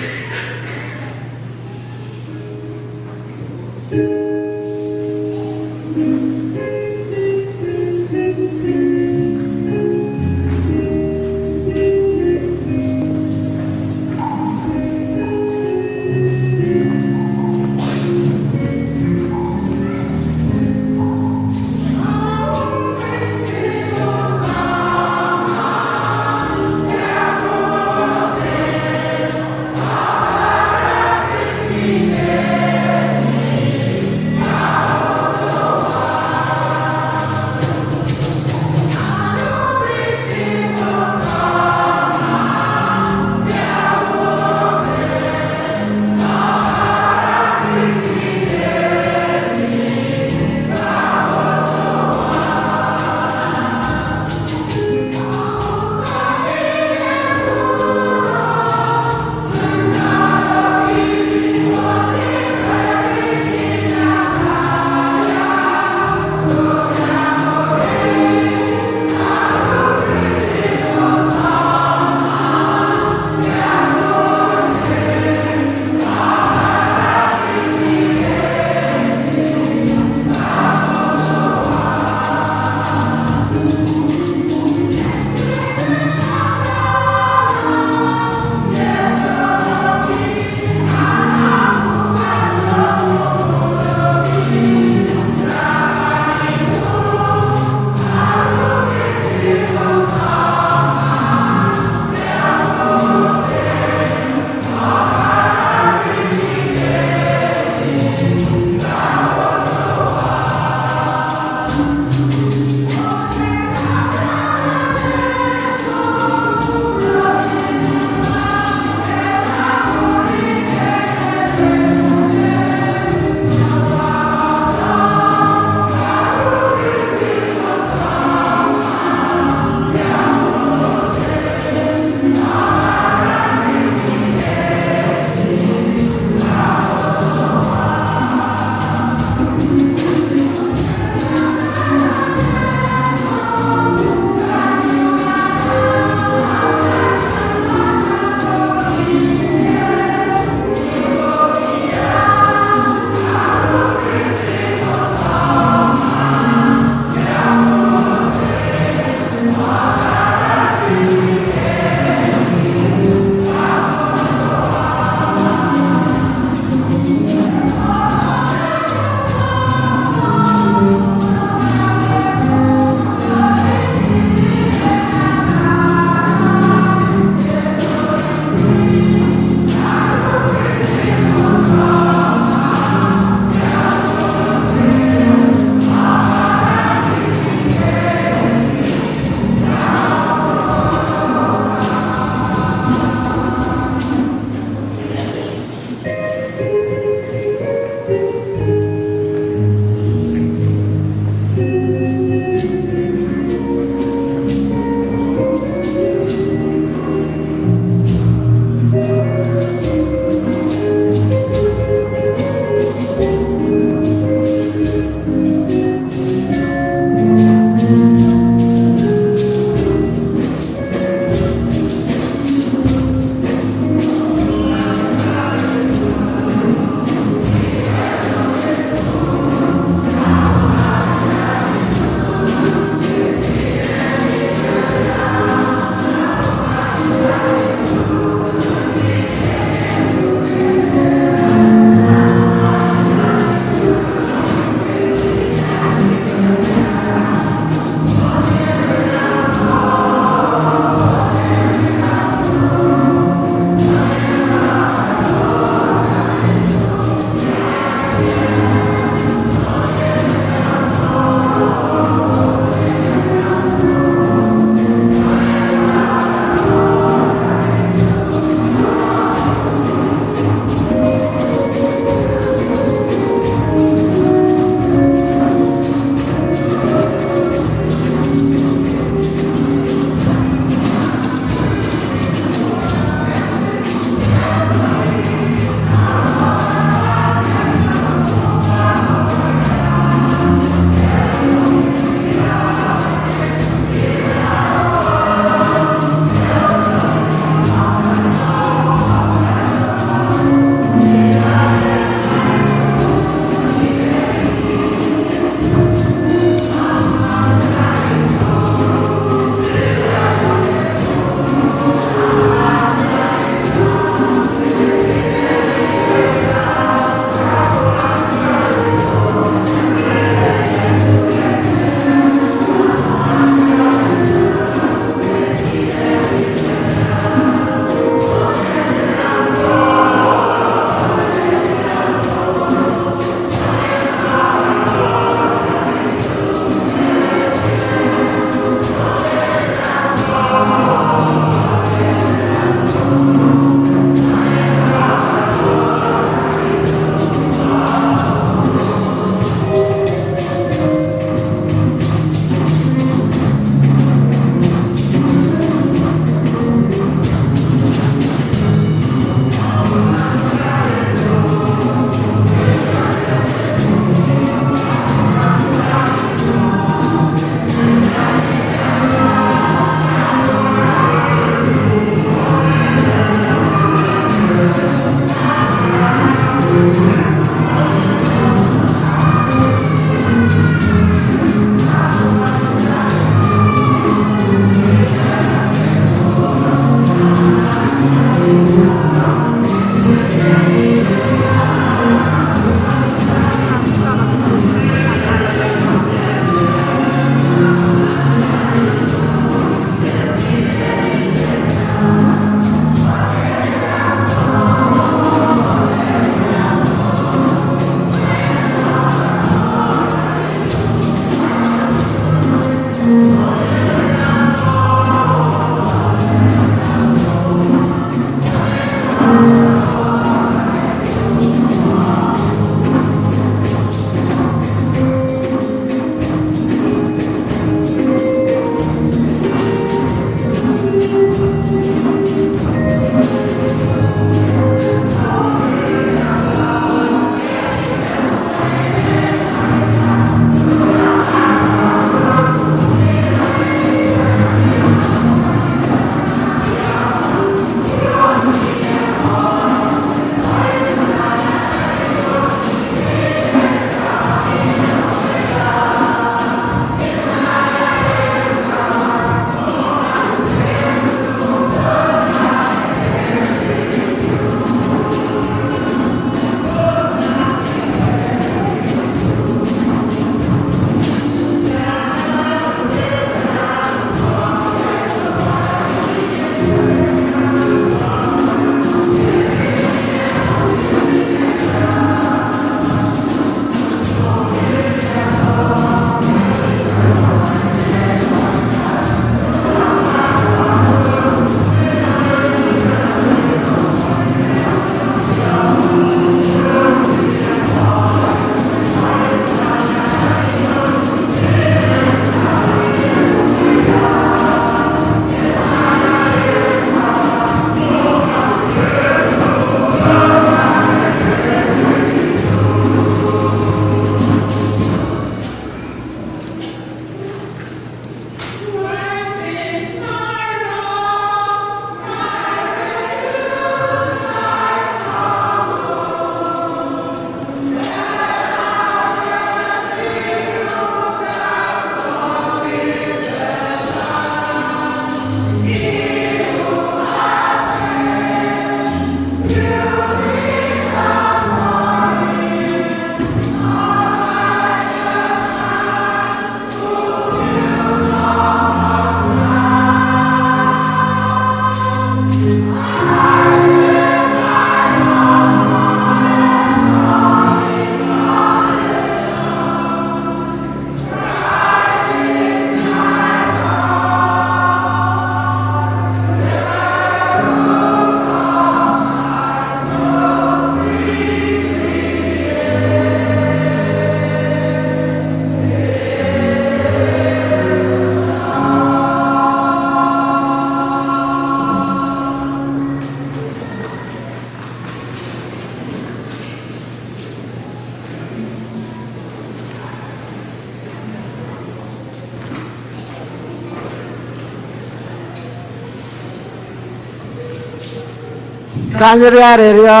ka anyị rịọ arịrịọ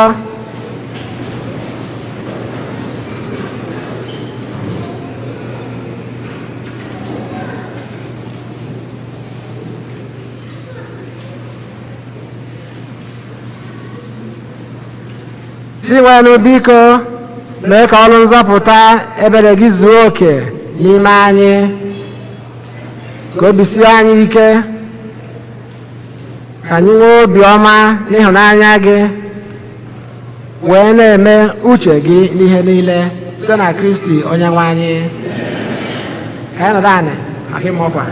Chineke biko mee ka ọrụ nzọpụta ebere gị zuo oke n'ime anyị ka obi sie anyị ike ka anyị nwee obiọma n'ịhụnanya gị wee na-eme uche gị n'ihe niile site na Kristi onye nwe anyị. Ka anyị nọdụ anị maka ịma ọkwa.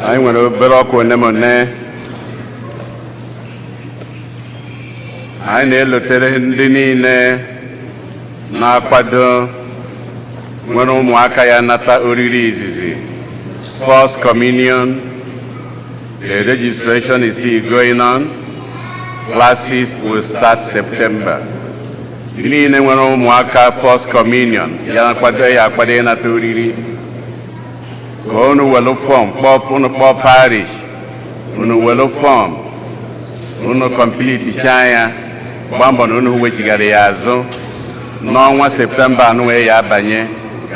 Anyị nwere obere ọkụ onemone anyị na-elotere ndị niile na-akwado nwere ụmụaka ya nata oriri izizi First Communion. The registration is still going on. Classes will start September. Ndị niile nwere ụmụaka First Communion ya na-akwado ya akwado ya nata oriri ka unu welu fọm unu kpọọ parish unu welu fọm unu kompliticha ya gbaa mbọ na unu wechigara ya azụ n'ọnwa Septemba anụ wee ya abanye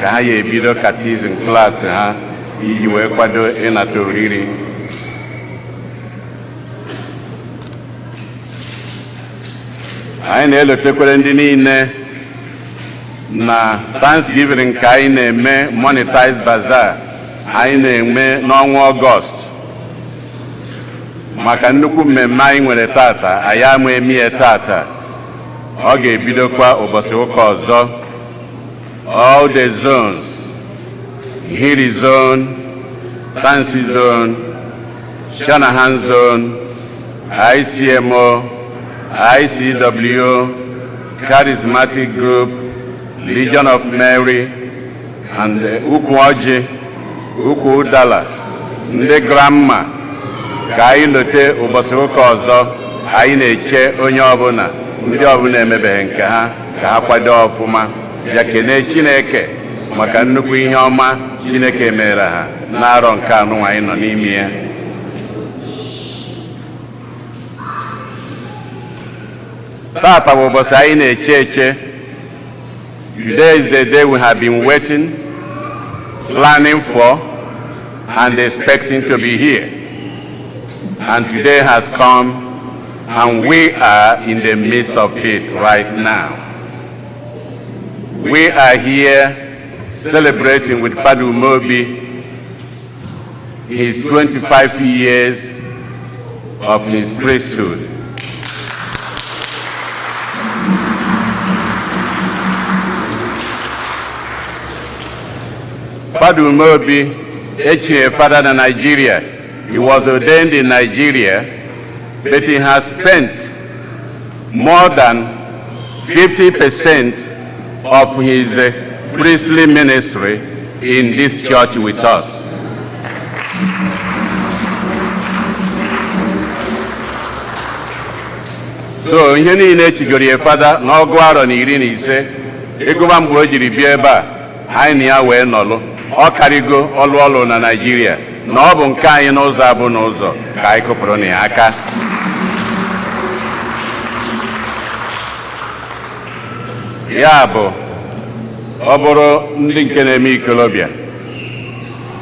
ka ha ya ebido catechism klaasị ha iji wee kwado ịnata oriri. Anyị na-elotekwere ndị niile na Thanksgiving ka anyị na-eme monetized bazaar anyị na-eme n'ọnwa Ọgọst maka nnukwu mmemme anyị nwere tata. Anyị ama eme ya tata, ọ ga-ebidokwa ụbọchị ụka ọzọ. All the zones, Hiri zone, Tansi zone, Shanahan zone, ICMO, ICW, Charismatic Group, Legion of Mary, and Ukwu Ọjị, Ukwu Udala, ndị Gramma ka anyị lote ụbọchị ụka ọzọ. Anyị na-eche onye ọbụla ndị ọbụla emebeghị nke ha ka ha kwado ọfụma ya kene Chineke maka nnukwu ihe ọma Chineke mere ha n'arọ nke anụ anyị nọ n'ime ya. Tata bụ ụbọchị anyị na-eche eche. Today is the day we have been waiting, planning for, and expecting to be here. And today has come, and we are in the midst of it right now. We are here celebrating with Father Umobi his 25 years of his priesthood. Father Umobi, a father in Nigeria. He was ordained in Nigeria, but he has spent more than 50% of his priestly ministry in this church with us. So, ihe niile chigoro ya fada n'ọgụ arọ na 15 ịgụba mgbe o jiri bịa ebe a anyị na ya wee nọlụ. Ọ karịgo ọlụ na Nigeria na ọ bụ nke anyị n'ụzọ abụ n'ụzọ ka anyị kụpụrụ na ya aka. Ya bụ ọ bụrụ ndị nke na-eme ikolobịa,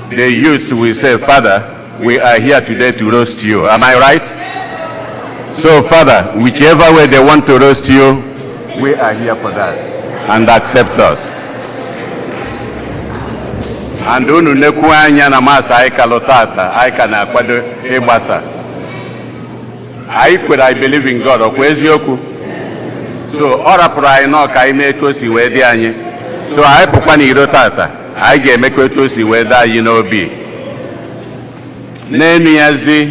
the youth will say, Father, we are here today to roast you. Am I right? So, Father, whichever way they want to roast you, we are here for that. And accept us. And unu nekwu anya na masa anyị ka lụtata anyị ka na-akwado ịgbasa. Anyị kwere I believe in God, ọkwa eziokwu. So ọ rapụrụ anyị nọ ka anyị mee etu o si wee dị anyị. So anyị pụkwa n'iro tata, anyị ga-emekwa etu o si wee dị anyị n'obi. N'enu yazi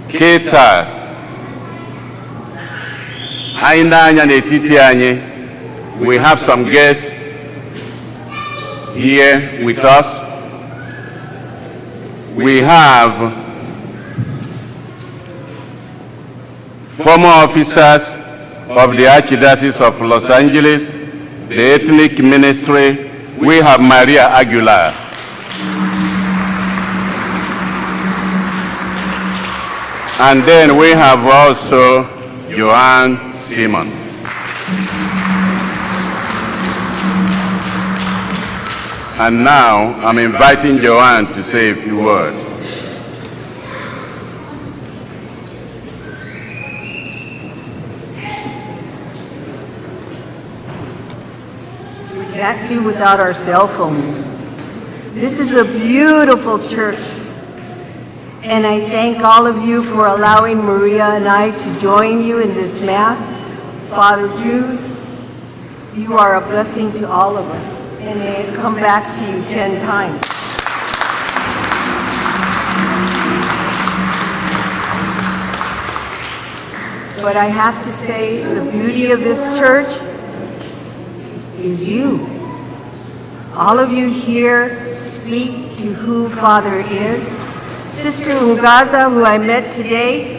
kịta Ainanya n'etiti anyị, we have some guests here with us. We have former officers of the Archdiocese of Los Angeles, the Ethnic Ministry. We have Maria Aguilar. And then we have also Joanne Simon. And now I'm inviting Joanne to say a few words. We can't do without our cell phones. This is a beautiful church. And I thank all of you for allowing Maria and I to join you in this Mass. Father Jude, you are a blessing to all of us, and may it come back to you 10 times. But I have to say, the beauty of this church is you. All of you here speak to who Father is. Sister Ungaza, who I met today,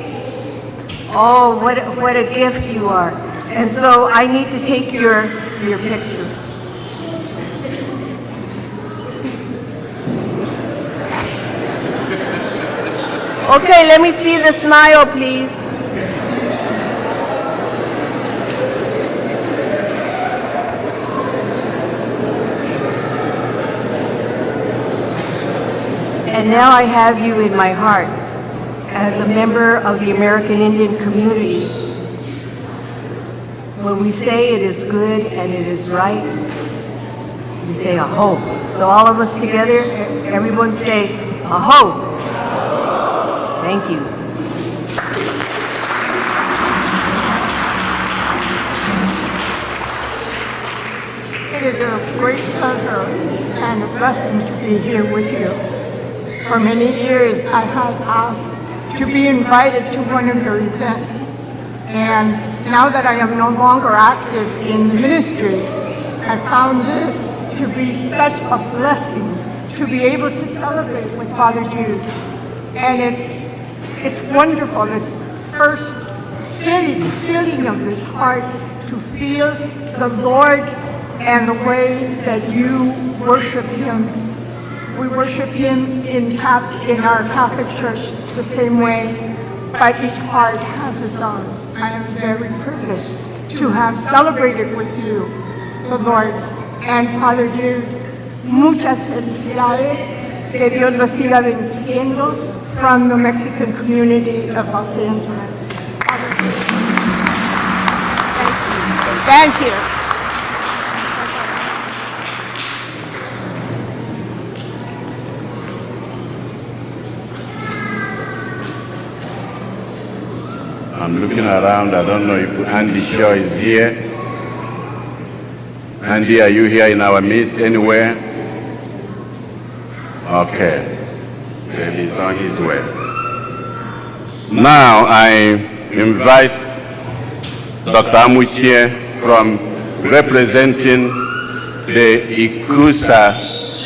oh, what a gift you are. And so I need to take your picture. Okay, let me see the smile, please. And now I have you in my heart as a member of the American Indian community. When we say it is good and it is right, we say aho. So all of us together, everyone say aho. Thank you. It is a great pleasure and a blessing to be here with you. For many years, I have asked to be invited to one of your events. And now that I am no longer active in ministry, I found this to be such a blessing to be able to celebrate with Father Jude. And it's wonderful, this first feeling of this heart to feel the Lord and the way that you worship Him. We worship Him in our Catholic Church the same way, but each heart has its own. I am very privileged to have celebrated with you, the Lord. And Father Jude, muchas felicidades, que Dios los siga bendiciendo from the Mexican community of Los Angeles. Thank you. I'm looking around, I don't know if Andy Shaw is here. Andy, are you here in our midst anywhere? Okay, maybe he's on his way. Now I invite Dr. Amuchie from representing the Ikusa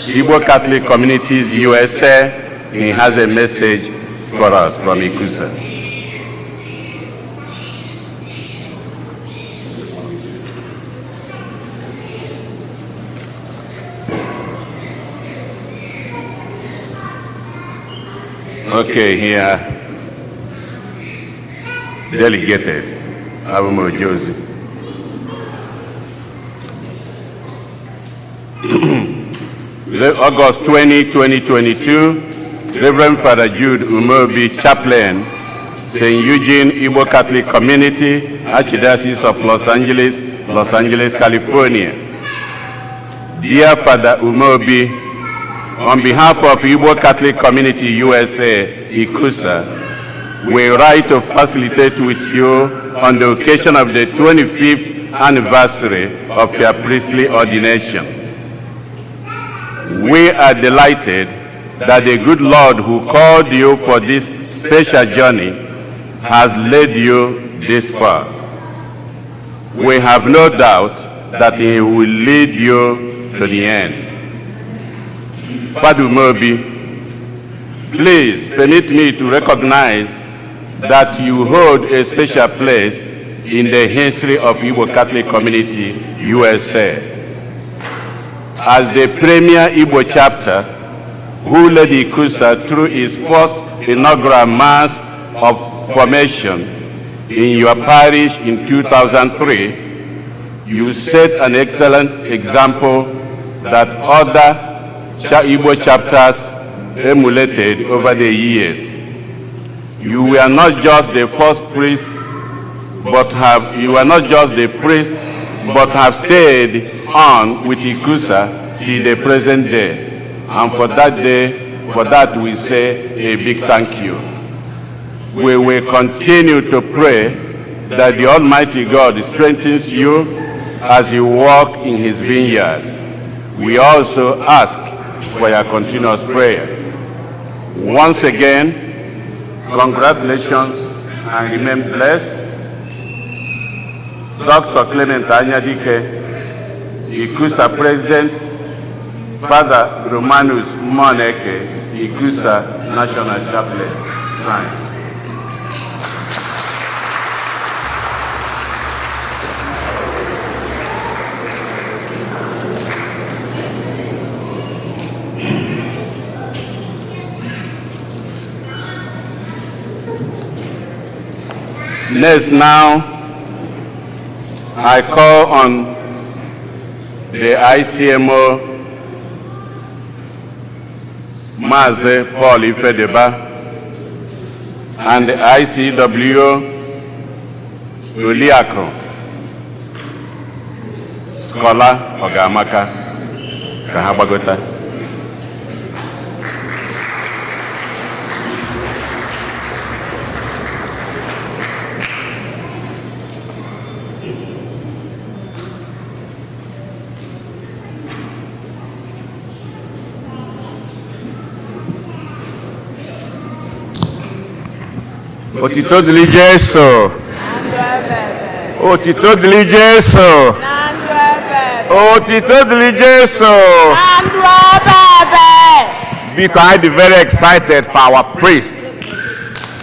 Igbo Catholic Communities USA. He has a message for us from Ikusa. Okay, here, delegated, Abumo Josie. August 20, 2022, Reverend Father Jude Umobi, Chaplain, St. Eugene Igbo Catholic Community, Archdiocese of Los Angeles, California. Dear Father Umobi, on behalf of Igbo Catholic Community USA, Ikusa, we write to facilitate with you on the occasion of the 25th anniversary of your priestly ordination. We are delighted that the good Lord who called you for this special journey has led you this far. we have no doubt that he will lead you to the end. Father Mobi, please permit me to recognize that you hold a special place in the history of Igbo Catholic Community, USA. As the premier Igbo chapter, who led Ikusa through its first inaugural Mass of Formation in your parish in 2003, you set an excellent example that other Igbo chapters emulated over the years. You were not just the first priest, but have stayed on with Ikusa till the present day. And for that we say a big thank you. We will continue to pray that the Almighty God strengthens you as you walk in his vineyards. We also ask for your continuous prayer. Once again, congratulations and remain blessed. Dr. Clement Anyadike, Ikusa President, Father Romanus Moneke, Ikusa National Chaplain. Sign. Next now, I call on the ICMO, Maze Paul Ifedeba, and the ICW, Uliako, Scholar Ogamaka, Kahabagota. Otito dili Jesu. Otito dili Jesu. Otito dili Jesu. Because I'm very excited for our priest.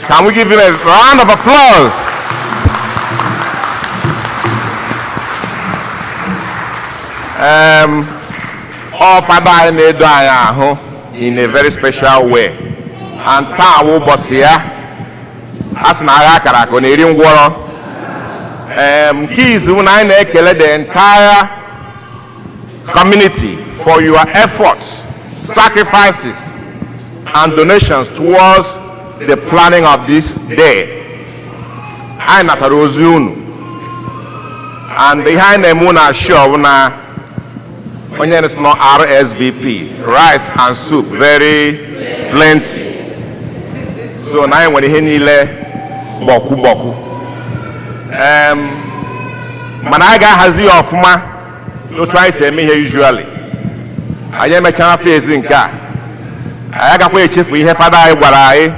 Can we give him a round of applause? All Father in a very special way. And Tawo Bosia. As na akara ko na eri ngworo keys when I ekele the entire community for your efforts, sacrifices and donations towards the planning of this day. I natarozunu and behind the moon are sure na onye is not RSVP, rice and soup, very plenty. So now when he nile boku managa hazi of ma no try say me here usually I am a channel facing car I got a chief we have father I gwara ai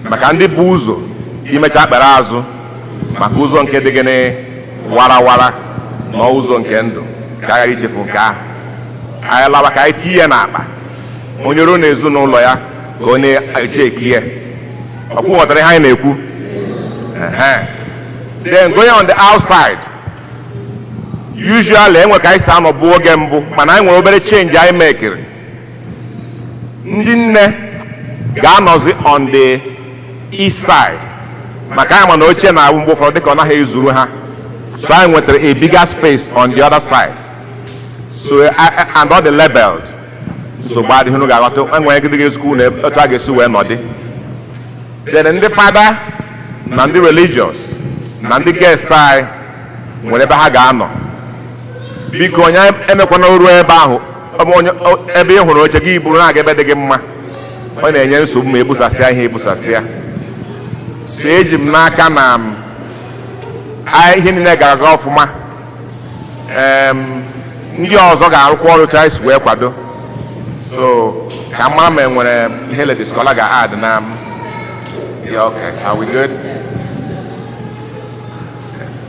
maka ndi buzo imecha barazo maka uzo nke degene wara no uzo nke ndo ka ya chief nka ai lawa ka itie na akpa onyoro na ezu n'ụlọ ya ka onye cheki ya. Then going on the outside, usually when I sound of Bogambo, but I will better change I make it. Ganos on the east side. Makama no chain I won't go for the corner Zuruha. So I went to a bigger space on the other side. So and all the labeled. So bad who got to and when I get to school, I get to where not. Then the father, and the religious, and the guest side, whenever I got because I am a corner about every one who give Burana get the game. When I am so maybe Sasia, Sage Nakanam, I him in a gargofuma. You also got qualities where Quado. So, come on, when I hear the scholar got yeah, okay. Are we good? Yes.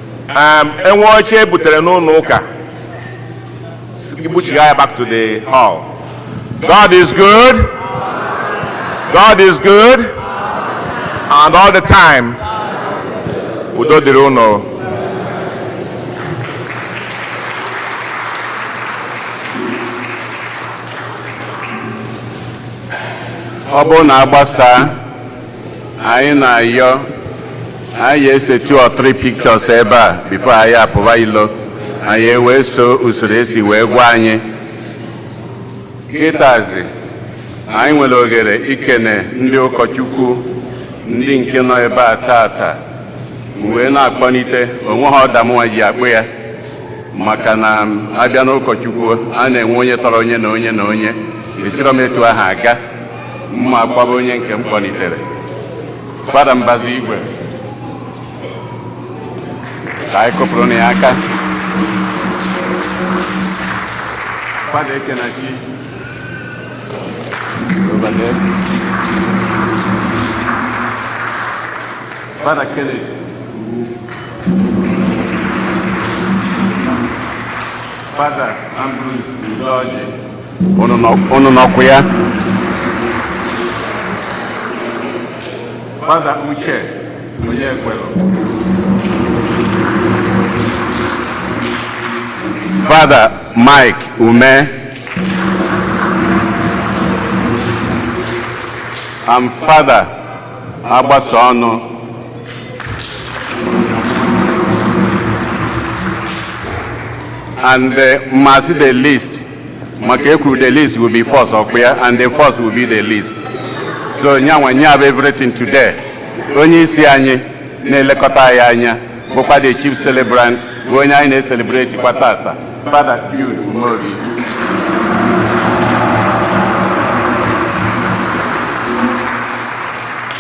enwe oche ebutere n'ụlọ ụka back to the hall. God is good. God is good. And all the time. Udo dịrị unu. Ọ bụ na agbasa anyị na-ayọ anyị ese 2 or 3 pictures ebe a before anyị apụwa ilo anyị wee so usoro esi wee gwa anyị kịtazi anyị nwere oghere ikene ndị ụkọchukwu ndị nke nọ ebe a tata wee na-akpọnite onwe ha ọdamụnwa ji akpụ ya maka na abịa n'ụkọchukwu a na-enwe onye tọrọ onye na onye na onye esiro m etu ahụ aga mma akpọba onye nke m kpọnitere Fada Mbazi Igwe ka anyị kụpụrụ na ya aka Fada Ekenachi over there. Fada Kenneth Fada Ambrose Udoji unu nọkwu ya Fada Uche onye ekwelu Fada Mike Ume and Fada Agbasonu and must the list Makeku the list will be first up here and the first will be the list. So nyanwa have everything today. Onye isi anyị na-elekọta ya anya bụkwa the chief celebrant bụ onye anyị na-celebrate kwa tata Father Jude Umori.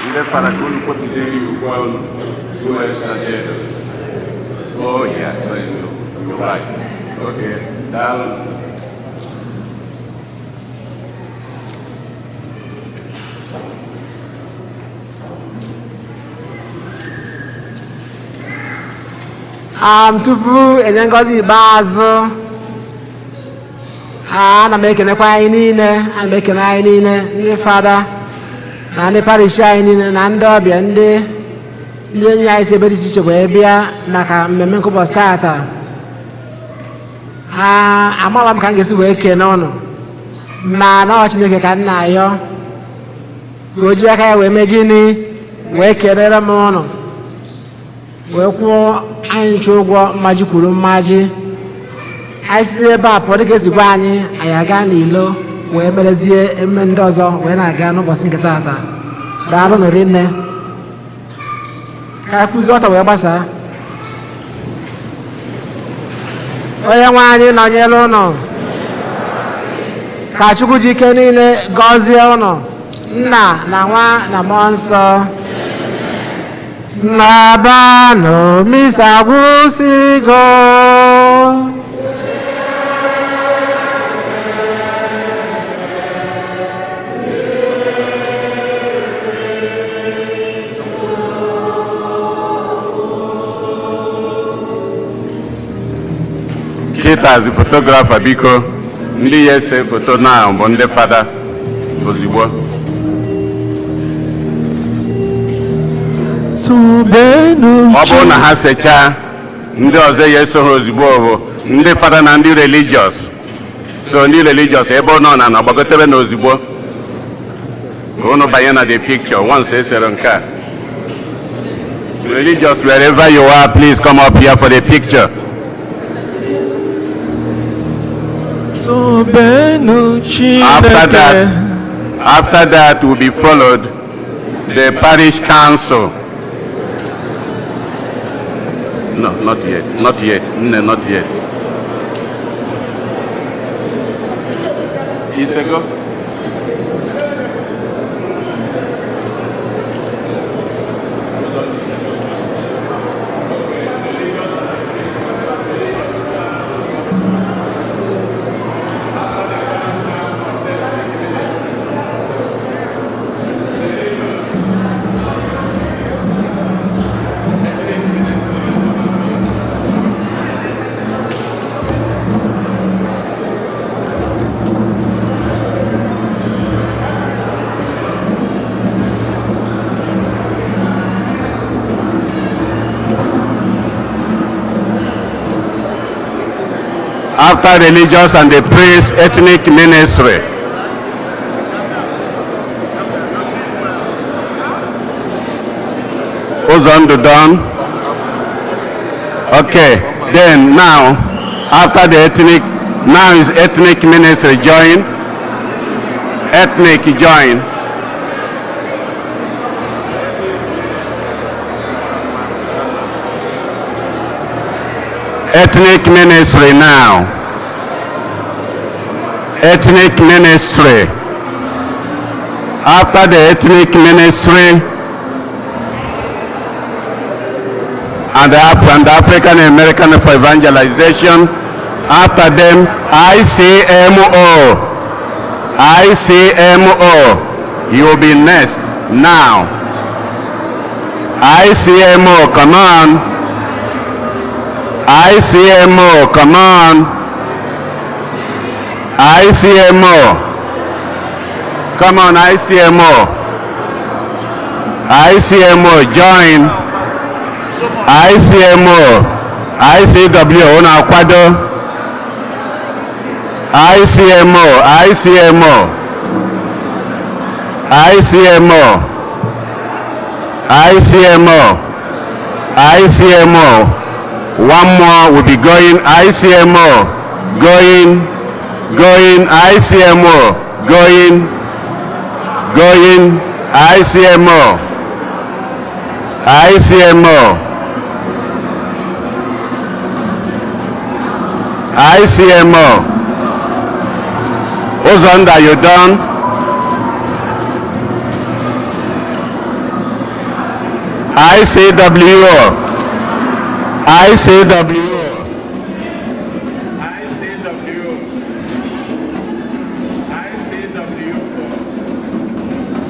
Ndị para kunu potuzeri ugbo unu extranjeros. Oh yeah, you're right. Okay, down. Tupu enye ngozi ikpeazụ ana m ekenekwa anyị niile ana m ekene anyị niile ndị fada na ndị parish anyị niile na ndị ọbịa ndị enyi anyị si ebe dị iche iche wee bịa maka mmemme nke ụbọchị tata amala m ka m ga-esi wee kene ụnụ ma na ọ Chineke ka m na-ayọ ka o ji aka ya wee mee gịnị wee kelere m ụnụ wee kwụọ anyị nche ụgwọ mmaji kwuru mmaji anyị si ebe a pụọ dịka ezigbo anyị aga n'ilo wee merezie emume ndị ọzọ wee na-aga n'ụbọchị nke tata daalụ nụrụ nne ka akụzi ọta wee gbasaa onye nwe anyị nọnyere ụnụ ka Chukwu ji ike niile gọzie ụnụ Nna na Nwa na Mmụọ Nsọ Nabanụ misa gwụsịgo Kịta zi fotografa biko ndị ya ese foto na bụ ndị fada ozugbo ọ bụrụ na ha sechaa ndị ọzọ ya eso ha ozugbo bụ ndị fada na ndị religious so ndị religious ebe ọ nọ na gbagotebe na ozugbo unu banye na the picture once esere nke a religious wherever you are please come up here for the picture. After that will be followed the parish council. No, not yet. Not yet. No, not yet. Isego? After religious and the priest, ethnic ministry. Uzondu done. Okay, then now, after the ethnic, now is ethnic ministry join. Ethnic join. Ethnic ministry now. Ethnic ministry. After the ethnic ministry and the African American for evangelization, after them ICMO. ICMO. You will be next now. ICMO, come on. ICMO, come on. ICMO. Come on, ICMO. ICMO, join. ICMO. ICW, una kwado. ICMO. ICMO. ICMO. ICMO. ICMO. One more will be going. ICMO. Going. ICMO. Going. ICMO. ICMO. ICMO. Uzonda, you done? ICWO. ICWO.